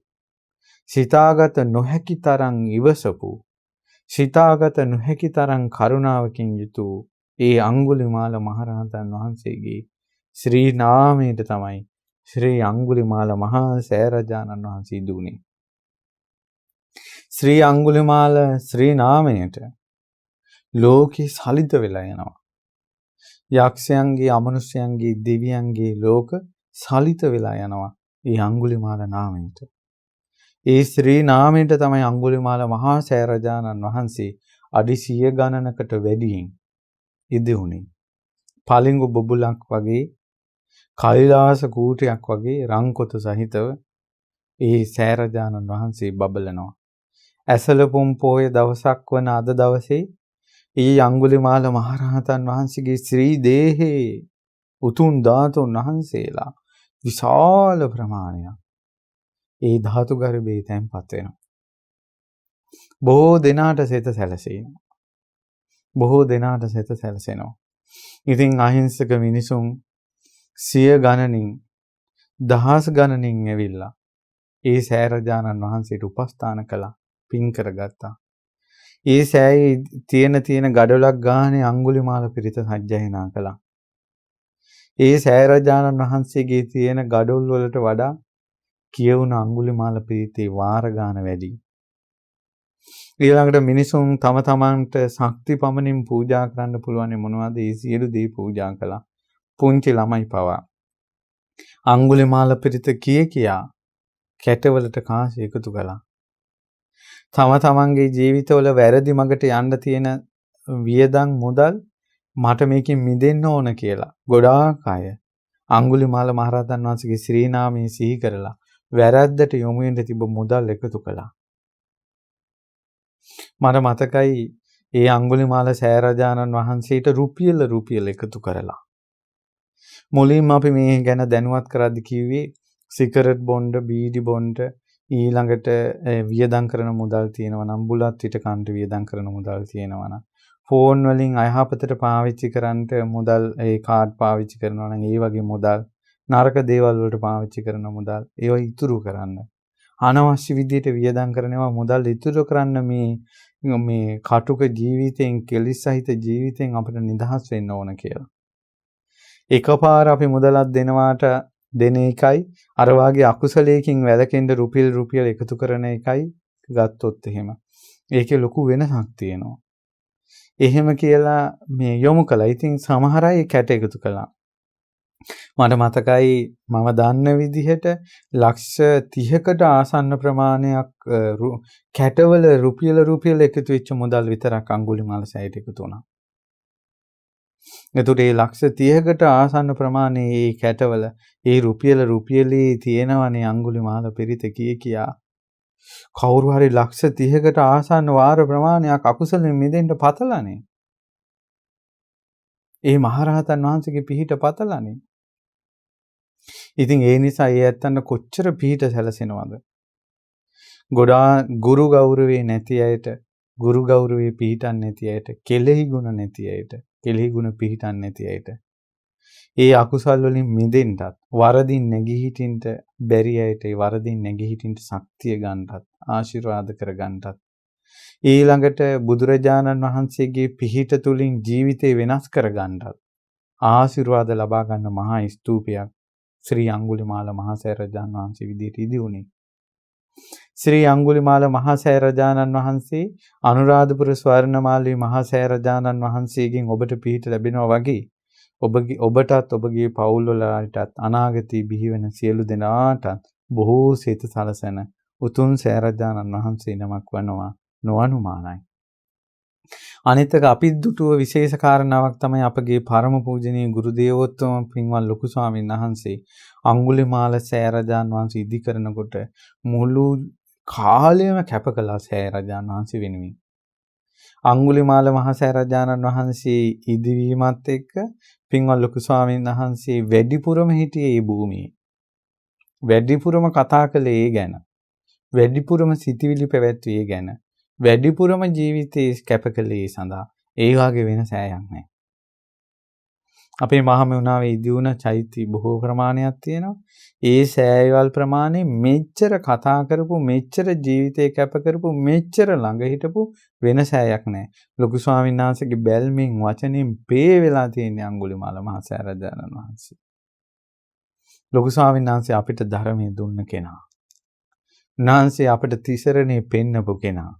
සිතාගත නොහැකි තරම් ඉවසපු. සිතාගත නොහැකි තරම් කරුණාවකින් යුතු ඒ අඟුලිමාල මහරහතන් වහන්සේගේ ශ්‍රී නාමයට තමයි ශ්‍රී අඟුලිමාල මහා සෑරජානන් වහන්සේ දුන්නේ. ශ්‍රී අඟුලිමාල ශ්‍රී නාමයට ලෝකේ සලිත වෙලා යනවා. යක්ෂයන්ගේ, අමනුෂ්‍යයන්ගේ, දෙවියන්ගේ ලෝක සලිත වෙලා යනවා මේ අඟුලිමාල නාමයට. ඒ ශ්‍රී නාමයට තමයි අඟුලිමාල මහා සෑරජානන් වහන්සේ අඩි 100 ගණනකට වැඩියෙන් ඉදිවුනේ. පලිඟු බබුලක් වගේ, කෛලාස කූටයක් වගේ රංකොත සහිතව ඒ සෑරජානන් වහන්සේ බබලනවා. ඇසලපුම් පොහොය දවසක් වන අද දවසේ ඒ අඟුලිමාල මහරහතන් වහන්සේගේ ශ්‍රී දේහේ උතුම් ධාතුන් වහන්සේලා විශාල ප්‍රමාණයක් ඒ ධාතු ගර්භයේ තැන්පත් වෙනවා. බොහෝ දෙනාට සිත සැලසෙනවා. බොහෝ දෙනාට සිත සැලසෙනවා. ඉතින් අහිංසක මිනිසුන් 100 ගණනින්, දහස් ගණනින් ඇවිල්ලා ඒ සෑරජානන් වහන්සේට උපස්ථාන කළා, පින් කරගත්තා. ඒ සෑයේ තියෙන ගඩොලක් ගානේ අඟුලිමාල පිරිත සජ්ජායනා කළා. ඒ සෑරජානන් වහන්සේගේ තියෙන ගඩොල් වලට වඩා කියවුන අඟුලිමාල පිරිතේ වාර ගාන වැඩි. ඊළඟට මිනිසුන් තම තමන්ට ශක්ති පමණින් පූජා කරන්න පුළුවන් මොනවද? ඒ සියලු දේ පූජා කළා. පුංචි ළමයි පවා අඟුලිමාල පිරිත කියා කැටවලට කාසි එකතු කළා. තම තමන්ගේ ජීවිතවල වැරදි මගට යන්න තියෙන වියදම් මුදල් මට මේකෙන් මිදෙන්න ඕන කියලා ගොඩාක් අය අඟුලිමාල මහරහතන් වහන්සේගේ ශ්‍රී නාමයේ සිහි කරලා වැරද්දට යොමු වෙන්න තිබ්බ මුදල් එකතු කළා. මට මතකයි ඒ අඟුලිමාල සෑරජානන් වහන්සේට රුපියල් එකතු කරලා. මුලින්ම අපි මේ ගැන දැනුවත් කරද්දි කිව්වේ සිගරට් බොන්න, බීඩි බොන්න, ඊළඟට වියදම් කරන මුදල් තියෙනවා නම්, බුලත් පිට කන්ට වියදම් කරන මුදල් තියෙනවා නම්, ෆෝන් වලින් අයහපතට පාවිච්චි කරන්නට මුදල්, ඒ කාඩ් පාවිච්චි කරනවා නම් ඒ වගේ මුදල්, නරක දේවල් වලට පාවිච්චි කරන මුදල්, ඒවා ඉතුරු කරන්න. අනවශ්‍ය විදිහට වියදම් කරනවා මුදල් ඉතුරු කරන්න මේ කටුක ජීවිතෙන්, කෙලිස් සහිත ජීවිතෙන් අපිට නිදහස් වෙන්න ඕන කියලා. එකපාර අපි මුදලක් දෙනවාට දෙන එකයි අර වාගේ අකුසලයකින් වැළකෙන්න රුපියල් එකතු කරන එකයි ගත්තොත් එහෙම ඒකේ ලොකු වෙනසක් තියෙනවා. එහෙම කියලා මේ යොමු කළා. ඉතින් සමහර අය කැට එකතු කළා. මට මතකයි මම දන්න විදිහට ලක්ෂ 30කට ආසන්න ප්‍රමාණයක් කැටවල රුපියල් එකතු වෙච්ච මුදල් විතරක් අඟුලිමාල සෑයට එකතු වුණා. එතකොට මේ ලක්ෂ 30කට ආසන්න ප්‍රමාණයේ මේ කැටවල ඒ රුපියලේ තියෙනවනේ අඟුලිමාල පිරිත කියා කවුරු හරි ලක්ෂ 30කට ආසන්න වාර ප්‍රමාණයක් අකුසලෙන් මිදෙන්න පතලානේ. ඒ මහරහතන් වහන්සේගේ පිහිට පතලානේ. ඉතින් ඒ නිසා ඒ ඇත්තන්න කොච්චර පිහිට සැලසෙනවද? ගොඩා ගුරු ගෞරවේ නැති අයට, ගුරු ගෞරවේ පිහිටන් නැති අයට, කෙලෙහි ගුණ නැති අයට, කෙලෙහි ගුණ පිහිටන් නැති අයට ඒ අකුසල් වලින් මිදෙන්නත්, වරදින් නැගී හිටින්න බැරි අයට ඒ වරදින් නැගී හිටින්න ශක්තිය ගන්නත්, ආශිර්වාද කර ගන්නත්, ඊළඟට බුදුරජාණන් වහන්සේගේ පිහිට තුලින් ජීවිතේ වෙනස් කර ගන්නත් ආශිර්වාද ලබා ගන්න මහා ස්තූපයක් ශ්‍රී අඟුලිමාල මහා සෑරජානන් වහන්සේ විදිහට ඉදි වුණේ. ශ්‍රී අඟුලිමාල මහා සෑරජානන් වහන්සේ අනුරාධපුර ස්වර්ණමාලී මහා සෑරජානන් වහන්සේගෙන් ඔබට පිහිට ලැබෙනවා වගේ ඔබටත් ඔබගේ පවුල් වලටත් අනාගතයේ බිහි වෙන සියලු දෙනාටත් බොහෝ සිත සලසන උතුම් සෑරජාණන් වහන්සේ නමක් වනවා නොඅනුමානයි. අනිත් එක අපි දුටුව විශේෂ කාරණාවක් තමයි අපගේ පරම පූජනීය ගුරු දේවෝත්තම පින්වත් ලොකු ස්වාමීන් වහන්සේ අඟුලිමාල සෑරජාණන් වහන්සේ ඉදි කරනකොට මුළු කාලයම කැප කළා සෑරජාණන් වහන්සේ වෙනුවෙන්. අඟුලිමාල මහ සෑරජාණන් වහන්සේ ඉදිවීමත් එක්ක පින්වත් ලොකු ස්වාමීන් වහන්සේ වැඩිපුරම හිටියේ මේ භූමියේ. වැඩිපුරම කතා කළේ ඒ ගැන. වැඩිපුරම සිතිවිලි පැවැත්වුවේ ඒ ගැන. වැඩිපුරම ජීවිතේ කැප කළේ ඒ සඳහා. ඒ වගේ වෙන සෑයක් නැහැ. අපේ මහමෙවුනාවේ ඉදිවුණ චෛත්‍ය බොහෝ ප්‍රමාණයක් තියෙනවා. ඒ සෑයවල් ප්‍රමාණය මෙච්චර කතා කරපු, මෙච්චර ජීවිතේ කැප කරපු, මෙච්චර ළඟ හිටපු වෙන සෑයක් නැහැ. ලොකු ස්වාමීන් වහන්සේගේ බැල්මෙන් වචනෙන් පේ වෙලා තියෙන අඟුලිමාල මහ සෑරජාණන් වහන්සේ. ලොකු ස්වාමීන් වහන්සේ අපිට ධර්මයේ දුන්න කෙනා. උන්වහන්සේ අපිට තිසරණේ පෙන්නපු කෙනා.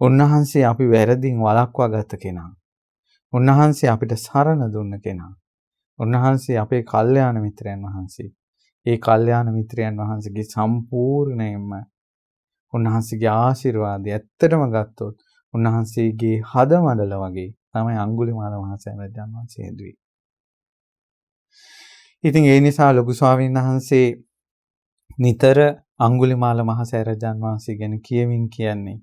උන්වහන්සේ අපි වැරදින් වළක්වා ගත කෙනා. උන්වහන්සේ අපිට සරණ දුන්න කෙනා. උන්වහන්සේ අපේ කල්යාණ මිත්‍රයන් වහන්සේ. ඒ කල්යාණ මිත්‍රයන් වහන්සේගේ සම්පූර්ණයෙන්ම උන්වහන්සේගේ ආශිර්වාදය ඇත්තටම ගත්තොත් උන්වහන්සේගේ හදමඩල වගේ තමයි අඟුලිමාල මහ සෑරජාණන් වහන්සේ හැදුවේ. ඉතින් ඒ නිසා ලොකු ස්වාමීන් වහන්සේ නිතර අඟුලිමාල මහ සෑරජාණන් වහන්සේ ගැන කියමින් කියන්නේ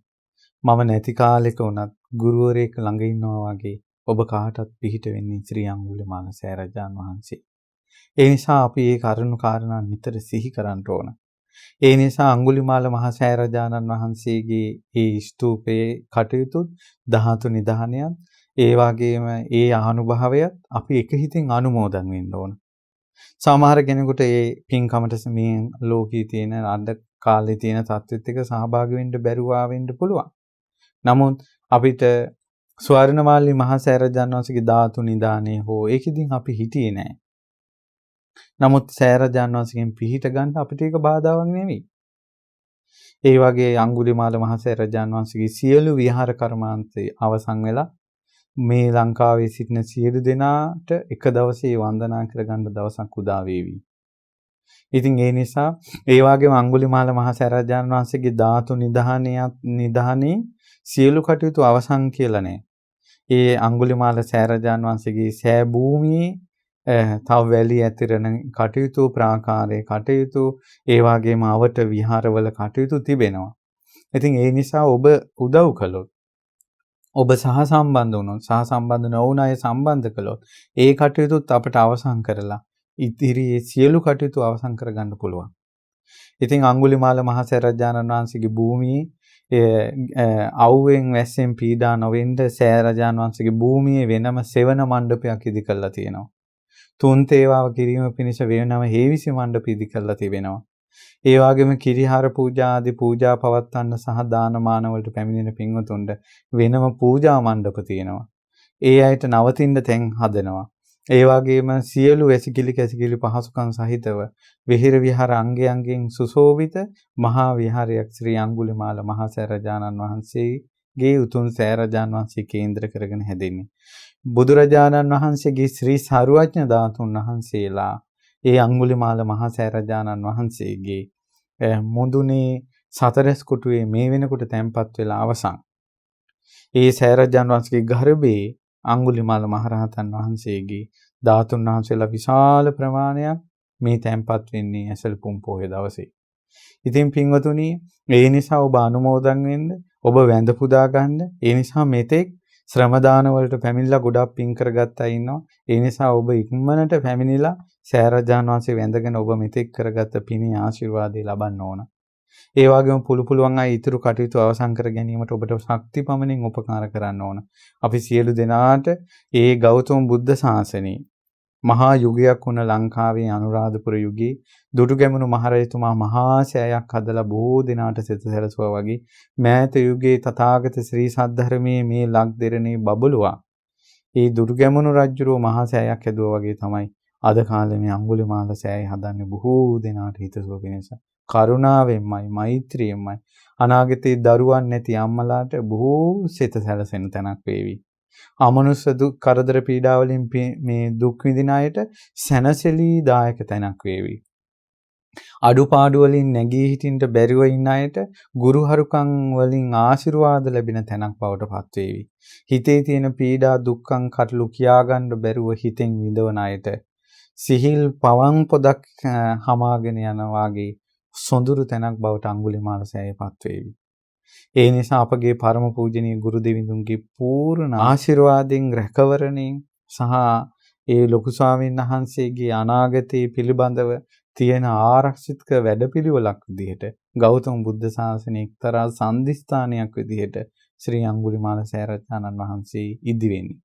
මම නැති කාලෙක වුණත් ගුරුවරයෙක් ළඟ ඉන්නවා වගේ ඔබ කාටත් පිහිට වෙන්නේ ශ්‍රී අඟුලිමාල සෑරජාණන් වහන්සේ. ඒ නිසා අපි මේ කරුණු කාරණා නිතර සිහි කරන්න ඕන. ඒ නිසා අඟුලිමාල මහ සෑරජාණන් වහන්සේගේ ඒ ස්තූපයේ කටයුතු ධාතු නිධානයත් ඒ වගේම ඒ අනුභවයත් අපි එක හිතින් අනුමෝදන් වෙන්න ඕන. සමහර කෙනෙකුට මේ පින්කමට මේ ලෝකයේ තියෙන අද කාලේ තියෙන තත්ත්වෙත් එක්ක සහභාගී වෙන්න බැරුව ආවෙන්න පුළුවන්. නමුත් අපිට ස්වර්ණමාලි මහ සෑරජාණන් වහන්සේගේ ධාතු නිදානේ හෝ ඒකෙදින් අපි හිටියේ නැහැ. නමුත් සෑරජාණන් වහන්සේගෙන් පිහිට ගන්න අපිට ඒක බාධාවක් නෙවෙයි. ඒ වගේ අඟුලිමාල මහ සෑරජාණන් වහන්සේගේ සියලු විහාර කර්මාන්තේ අවසන් වෙලා මේ ලංකාවේ සිටින සියලු දෙනාට එක දවසේ වන්දනා කරගන්න දවසක් උදා වේවි. ඉතින් ඒ නිසා ඒ වගේම අඟුලිමාල මහ සෑරජාණන් වහන්සේගේ ධාතු නිදානේ සියලු කටයුතු අවසන් කියලා නෑ. ඒ අඟුලිමාල සෑරජාණන් වහන්සේගේ සෑ භූමියේ තව වැලි ඇතිරෙන කටයුතු, ප්‍රාකාරයේ කටයුතු, ඒ වගේම අවට විහාරවල කටයුතු තිබෙනවා. ඉතින් ඒ නිසා ඔබ උදව් කළොත්, ඔබ සහසම්බන්ධ වුණොත්, සහසම්බන්ධ නොවුන අය සම්බන්ධ කළොත්, ඒ කටයුතුත් අපට අවසන් කරලා ඉතිරියේ සියලු කටයුතු අවසන් කරගන්න පුළුවන්. ඉතින් අඟුලිමාල මහ සෑරජාණන් වහන්සේගේ භූමියේ අවුවෙන් වැස්සෙන් පීඩා නොවෙන්න සෑරජාණන් වහන්සේගේ භූමියේ වෙනම සෙවන මණ්ඩපයක් ඉදි කරලා තියෙනවා. තුන් තේවාව කිරීම පිණිස වෙනම හේවිසි මණ්ඩප ඉදි කරලා තිබෙනවා. ඒ වගේම කිරිහාර පූජා ආදී පූජා පවත්වන්න සහ දානමාන වලට පැමිණෙන පින්වතුන්ට වෙනම පූජා මණ්ඩප තියෙනවා. ඒ අයට නවතින්න තැන් හදනවා. ඒ වගේම සියලු වැසිකිලි කැසිකිලි පහසුකම් සහිතව විහෙර විහාර අංගයන්ගෙන් සුශෝභිත මහා විහාරයක් ශ්‍රී අඟුලිමාල මහ සෑරජාණන් වහන්සේගේ උතුම් සෑරජාණන් වහන්සේ කේන්ද්‍ර කරගෙන හැදෙන්නේ. බුදුරජාණන් වහන්සේගේ ශ්‍රී සරුවඥ ධාතුන් වහන්සේලා ඒ අඟුලිමාල මහ සෑරජාණන් වහන්සේගේ මුදුනේ සතරස් කොටුවේ මේ වෙනකොට තැන්පත් වෙලා අවසන්. ඒ සෑරජාණන් වහන්සේගේ ගර්භයේ අඟුලිමාල මහරහතන් වහන්සේගේ ධාතුන් වහන්සේලා විශාල ප්‍රමාණයක් මේ තැන්පත් වෙන්නේ ඇසළ පොහොය දවසේ. ඉතින් පින්වතුනි, ඒ නිසා ඔබ අනුමෝදන් වෙන්න, ඔබ වැඳ පුදා ගන්න. ඒ නිසා මෙතෙක් ශ්‍රම දාන වලට පැමිණිලා ගොඩක් පින් කරගත්තා ඉන්නවා. ඒ නිසා ඔබ ඉක්මනට පැමිණිලා සෑරජාණන් වහන්සේ වැඳගෙන ඔබ මෙතෙක් කරගත්ත පිනේ ආශිර්වාදය ලබන්න ඕන. ඒ වගේම පුළුවන් අය ඊතුරු කටයුතු අවසන් කර ගැනීමට ඔබට ශක්ති පමණින් උපකාර කරන්න ඕන. අපි සියලු දෙනාට ඒ ගෞතම බුද්ධ ශාසනයේ මහා යුගයක් වුණ ලංකාවේ අනුරාධපුර යුගයේ දුටුගැමුණු මහරජතුමා මහා සෑයක් හදලා බොහෝ දිනාට සිත සැලසුවා වගේ මෑත යුගයේ තථාගත ශ්‍රී සද්ධර්මයේ මේ ලක් දෙරණේ බබළුවා. ඒ දුටුගැමුණු රජුරෝ මහා සෑයක් හැදුවා වගේ තමයි අද කාලේ මේ අඟුලිමාල සෑය හදන්නේ බොහෝ දිනාට හිතසුව පිණිස. කරුණාවෙන්මයි, මෛත්‍රියෙන්මයි අනාගතේ දරුවන් නැති අම්මලාට බොහෝ සිත සැලසෙන තැනක් වේවි. අමනුෂ්‍ය දුක් කරදර පීඩා වලින් මේ දුක් විඳින අයට සැනසෙලි දායක තැනක් වේවි. අඩුපාඩු වලින් නැගී හිටින්න බැරිව ඉන්න අයට ගුරුහරුකම් වලින් ආශිර්වාද ලැබෙන තැනක් බවට පත් වේවි. හිතේ තියෙන පීඩා දුක්ඛම් කටළු කියාගන්න බැරුව හිතෙන් විඳවන අයට සිහිල් පවන් පොදක් හමාගෙන යන වාගේ සොඳුරු තැනක් බවට අඟුලිමාල සෑයපත් වේවි. ඒ නිසා අපගේ පරම පූජනීය ගුරු දෙවිඳුන්ගේ පූර්ණ ආශිර්වාදයෙන් රැකවරණයෙන් සහ ඒ ලොකු ස්වාමීන් වහන්සේගේ අනාගතයේ පිළිබඳව තියෙන ආරක්ෂිත වැඩපිළිවෙලක් විදිහට ගෞතම බුද්ධ ශාසනයේ එක්තරා සම්දිස්ථානයක් විදිහට ශ්‍රී අඟුලිමාල සෑරජානන් වහන්සේ ඉදි වෙන්නේ.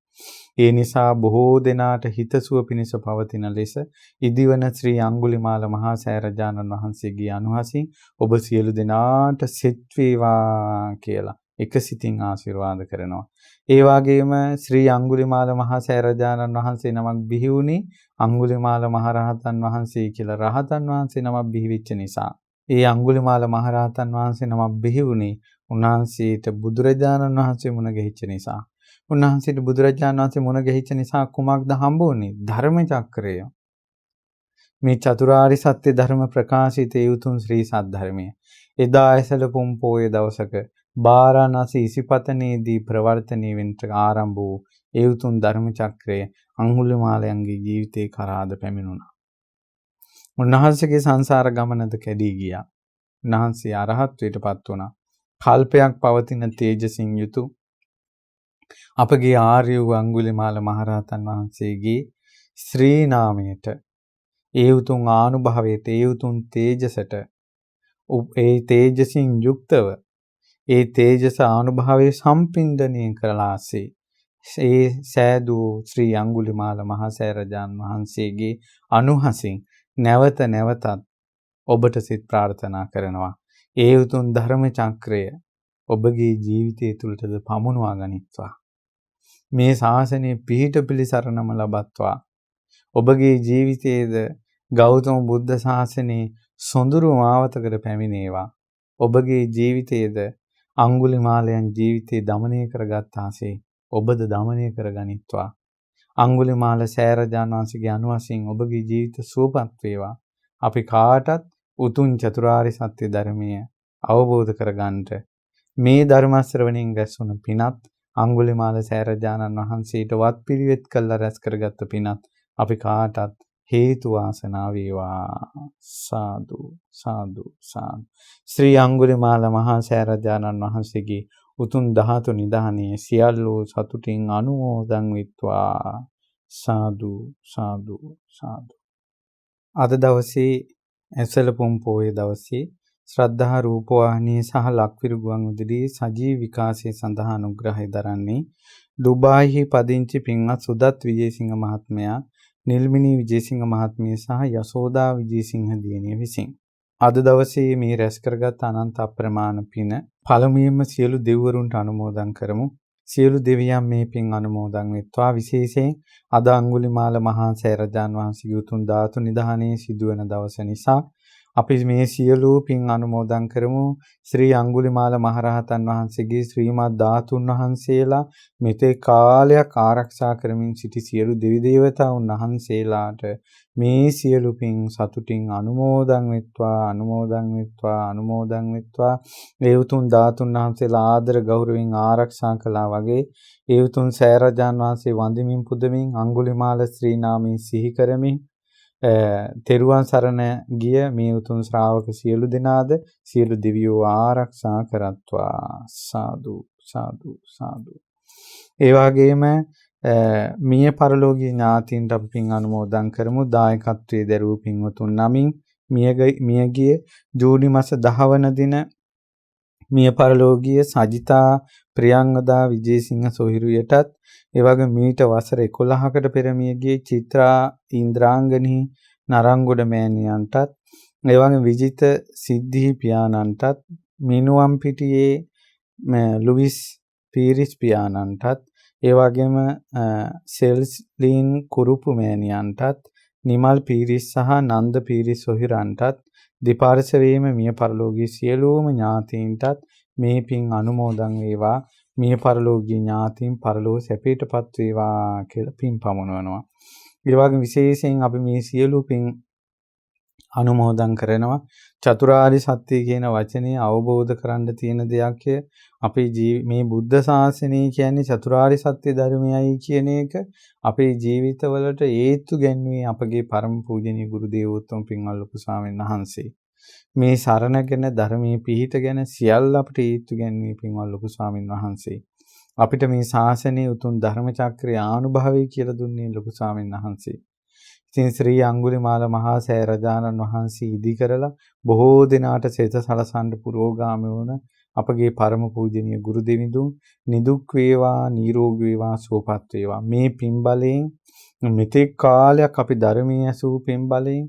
ඒ නිසා බොහෝ දෙනාට හිතසුව පිණිස පවතින ලෙස ඉදිවන ශ්‍රී අඟුලිමාල මහා සෑරජානන් වහන්සේගේ අනුහසින් ඔබ සියලු දෙනාට සෙත් වේවා කියලා එකසිතින් ආශිර්වාද කරනවා. ඒ වගේම ශ්‍රී අඟුලිමාල මහා සෑරජානන් වහන්සේ නමක් බිහි වුණේ අඟුලිමාල මහරහතන් වහන්සේ කියලා රහතන් වහන්සේ නමක් බිහි වෙච්ච නිසා. ඒ අඟුලිමාල මහරහතන් වහන්සේ නමක් බිහි වුණේ උන්වහන්සේට බුදුරජාණන් වහන්සේ මුණ ගැහිච්ච නිසා. උන්වහන්සේට බුදුරජාණන් වහන්සේ මුණ ගැහිච්ච නිසා කුමක්ද හම්බ වුනේ? ධර්ම චක්‍රය. මේ චතුරාර්ය සත්‍ය ධර්ම ප්‍රකාශිතේ උතුම් ශ්‍රී සද්ධර්මය. එදා ඇසළ පුන් පොයේ දවසක බාරාණසී ඉසිපතනේදී ප්‍රවර්තනය වෙන්න ආරම්භ වූ ඒ උතුම් ධර්ම චක්‍රය අඟුලිමාලයන්ගේ ජීවිතේ කරාද පැමිණුණා. උන්වහන්සේගේ සංසාර ගමනද කැඩී ගියා. උන්වහන්සේ අරහත්ත්වයටපත් වුණා. කල්පයක් පවතින තේජසින් යුතු අපගේ ආර්ය වූ අඟුලිමාල මහරහතන් වහන්සේගේ ශ්‍රී නාමයට ඒ උතුම් ආනුභාවයට ඒ උතුම් තේජසට ඒ තේජසින් යුක්තව ඒ තේජස අනුභවයේ සම්පින්දණය කරලාසේ ඒ සෑදූ ශ්‍රී අඟුලිමාල මහා සෑරජාන් වහන්සේගේ අනුහසින් නැවත නැවතත් ඔබට සිත ප්‍රාර්ථනා කරනවා. ඒ උතුම් ධර්ම චක්‍රය ඔබගේ ජීවිතය තුළටද පමුණවා ගනිත්වා. මේ ශාසනයේ පිහිට පිළිසරණම ලබත්වා. ඔබගේ ජීවිතයේද ගෞතම බුද්ධ ශාසනයේ සොඳුරු මාවතකට පැමිණේවා. ඔබගේ ජීවිතයේද අඟුලිමාලයන් ජීවිතේ දමනය කරගත්තාසේ ඔබද දමනය කරගනිත්වා. අඟුලිමාල සෑරජාන් වහන්සේගේ අනුවසින් ඔබගේ ජීවිත සුවපත් වේවා. අපි කාටත් උතුම් චතුරාර්ය සත්‍ය ධර්මය අවබෝධ කරගන්නට මේ ධර්ම ශ්‍රවණයෙන් රැස්වන පිනත් අඟුලිමාල සෑරජානන් වහන්සේට වත් පිළිවෙත් කළා රැස් කරගත්ත පිනත් අපි කාටත් හේතු වාසනා වේවා. සාදු සාදු සාදු. ශ්‍රී අඟුලිමාල මහා සෑරජානන් වහන්සේගේ උතුම් ධාතු නිධානයේ සියල්ලෝ සතුටින් අනුමෝදන් විත්වා. සාදු සාදු සාදු. අද දවසේ ඇසළ පුන් පොයේ දවසේ ශ්‍රද්ධා රූපවාහිනිය සහ ලක්විරු ගුවන්විදුලියේ සජීව විකාශය සඳහා අනුග්‍රහය දරන්නේ ඩුබායිහි පදිංචි පින්වත් සුදත් විජේසිංහ මහත්මයා, නිල්මිනී විජේසිංහ මහත්මිය සහ යසෝදා විජේසිංහ දියණිය විසින්. අද දවසේ මේ රැස් කරගත් අනන්ත අප්‍රමාණ පින පළමුවෙන්ම සියලු දෙවිවරුන්ට අනුමෝදන් කරමු. සියලු දෙවියන් මේ පින් අනුමෝදන් වෙත්වා. විශේෂයෙන් අද අඟුලිමාල මහා සෑරජාන් වහන්සේගේ උතුම් ධාතු නිධානයේ සිදුවන දවස නිසා අපි මේ සියලු පින් අනුමෝදන් කරමු. ශ්‍රී අඟුලිමාල මහරහතන් වහන්සේගේ ශ්‍රීමත් ධාතුන් වහන්සේලා මෙතෙක් කාලයක් ආරක්ෂා කරමින් සිටි සියලු දෙවි දේවතාවුන් වහන්සේලාට මේ සියලු පින් සතුටින් අනුමෝදන් වෙත්වා. අනුමෝදන් වෙත්වා. අනුමෝදන් වෙත්වා. ඒ උතුම් ධාතුන් වහන්සේලා ආදර ගෞරවයෙන් ආරක්ෂා කළා වගේ ඒ උතුම් සෑරජාන් වහන්සේ වඳිමින් පුදමින් අඟුලිමාල ශ්‍රී නාමයෙන් සිහි කරමින් තෙරුවන් සරණ ගිය මේ උතුම් ශ්‍රාවක සියලු දෙනාද සියලු දෙවියෝ ආරක්ෂා කරත්වා. සාදු සාදු සාදු. ඒ වගේම මිය පරලෝකීය ඥාතීන්ට අපි පින් අනුමෝදන් කරමු. දායකත්වයේ දරූ පින්වතුන් නමින් මියගිය ජූනි මාස 10 වන දින මිය පරලෝකීය සජිතා ප්‍රියංගදා විජේසිංහ සොහිරුයටත් ඒ වගේ මීට වසර 11කට පෙර මියගිය චිත්‍රා ඉන්ද්‍රාංගනී නරංගොඩ මෑණියන්ටත් ඒ වගේ විජිත සිද්ධි පියාණන්ටත් මිනුවම් පිටියේ ලුයිස් පීරිස් පියාණන්ටත් ඒ වගේම සෙල්ස්ලින් කුරුපු මෑණියන්ටත් නිමල් පීරිස් සහ නන්ද පීරිස් සොහිරන්ටත් දෙපාර්ශවයේම මිය පරලෝකීය සියලුම ඥාතීන්ටත් මේ පින් අනුමෝදන් වේවා. මිය පරලෝකීය ඥාතීන් පරලෝක සැපයටපත් වේවා කියලා පින් පමුණවනවා. ඒ වගේම විශේෂයෙන් අපි මේ සියලු පින් අනුමෝදන් කරනවා. චතුරාර්ය සත්‍ය කියන වචනේ අවබෝධ කරන්න තියෙන දෙයක් අපේ මේ බුද්ධ ශාසනය කියන්නේ චතුරාර්ය සත්‍ය ධර්මයයි කියන එක අපේ ජීවිතවලට හේතු ගැන්වුවේ අපගේ පරම පූජනීය ගුරු දේවෝත්තම පින්වත් ලොකු ස්වාමීන් වහන්සේ. මේ සරණගෙන ධර්මයේ පිහිටගෙන සියල්ල අපට හේතු ගැන්වුවේ පින්වත් ලොකු ස්වාමීන් වහන්සේ. අපිට මේ ශාසනයේ උතුම් ධර්ම චක්‍රය ආනුභවයි කියලා දුන්නේ ලොකු ස්වාමීන් වහන්සේ. ඉතින් ශ්‍රී අඟුලිමාල මහා සෑරජානන් වහන්සේ ඉදි කරලා බොහෝ දිනාට සෙත සලසන්න පුරෝගාමී වුණ අපගේ පරම පූජනීය ගුරු දෙවිඳුන් නිදුක් වේවා නිරෝගී වේවා සුවපත් වේවා. මේ පින් බලයෙන් මෙතෙක් කාලයක් අපි ධර්මයේ ඇසූ පින් බලයෙන්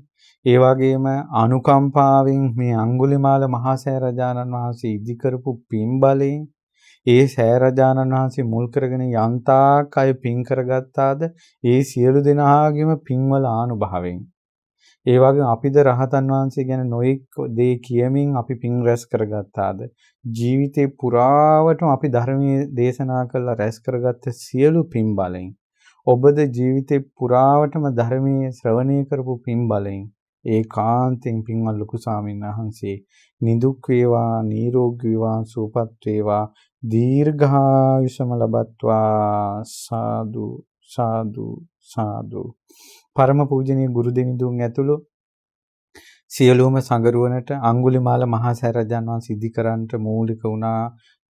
ඒ වගේම අනුකම්පාවෙන් මේ අඟුලිමාල මහා සෑරජානන් වහන්සේ ඉදි කරපු පින් බලයෙන් ඒ සෑරජානන් වහන්සේ මුල් කරගෙන යන්තාක් අය පින් කරගත්තාද ඒ සියලු දෙනාගේම පින්වල ආනුභාවයෙන් ඒ වගේම අපිද රහතන් වහන්සේ ගැන නොඑක් දේ කියමින් අපි පින් රැස් කරගත්තාද ජීවිතේ පුරාවටම අපි ධර්මයේ දේශනා කළා රැස් කරගත්ත සියලු පින් බලයෙන් ඔබද ජීවිතේ පුරාවටම ධර්මයේ ශ්‍රවණය කරපු පින් බලයෙන් ඒකාන්තයෙන් පින්වත් ලොකු ස්වාමීන් වහන්සේ නිදුක් වේවා නිරෝගී වේවා සුවපත් වේවා දීර්ඝායුෂම ලබත්වා සාදු සාදු සාදු. පරම පූජනීය ගුරු දෙවිඳුන් ඇතුළු සියලුම සංගරුවනට අඟුලිමාල මහා සෑරජාණන් වහන්සේ ඉදි කරන්නට මූලික වුණා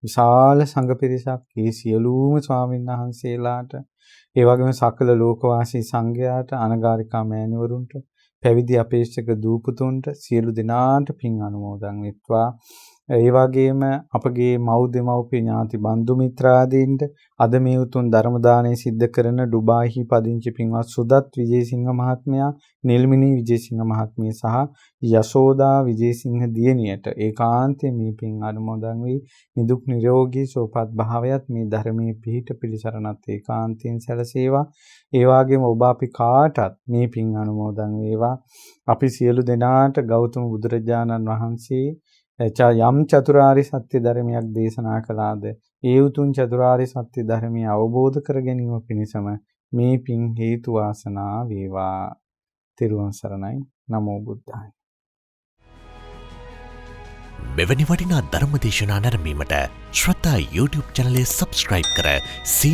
විශාල සංඝ පිරිසක්. ඒ සියලුම ස්වාමීන් වහන්සේලාට ඒ වගේම සකල ලෝකවාසී සංඝයාට අනගාരികා මෑණිවරුන්ට පැවිදි අපේක්ෂක දූපතුන්ට සියලු දෙනාට පින් අනුමෝදන් වෙත්වා. ඒ වගේම අපගේ මව් දෙමව්පිය ඥාති බන්දු මිත්‍රාදීන්ට අද මේ උතුම් ධර්ම දානය සිද්ධ කරන ඩුබායිහි පදිංචි පින්වත් සුදත් විජේසිංහ මහත්මයා, නිල්මිනී විජේසිංහ මහත්මිය සහ යශෝදා විජේසිංහ දියණියට ඒකාන්තයෙන් මේ පින් අනුමෝදන් වී නිදුක් නිරෝගී සුවපත් භාවයත් මේ ධර්මයේ පිහිට පිළිසරණත් ඒකාන්තයෙන් සැලසේවා. ඒ වගේම ඔබ අපි කාටත් මේ පින් අනුමෝදන් වේවා. අපි සියලු දෙනාට ගෞතම බුදුරජාණන් වහන්සේ යම් චතුරාර්ය සත්‍ය ධර්මයක් දේශනා කළාද ඒ උතුම් චතුරාර්ය සත්‍ය ධර්මය අවබෝධ කර ගැනීම පිණිසම මේ පින් හේතු වාසනා වේවා. තෙරුවන් සරණයි. නමෝ බුද්ධාය. මෙවැනි වටිනා ධර්ම දේශනා නැරඹීමට ශ්‍රද්ධා YouTube channel එක subscribe කර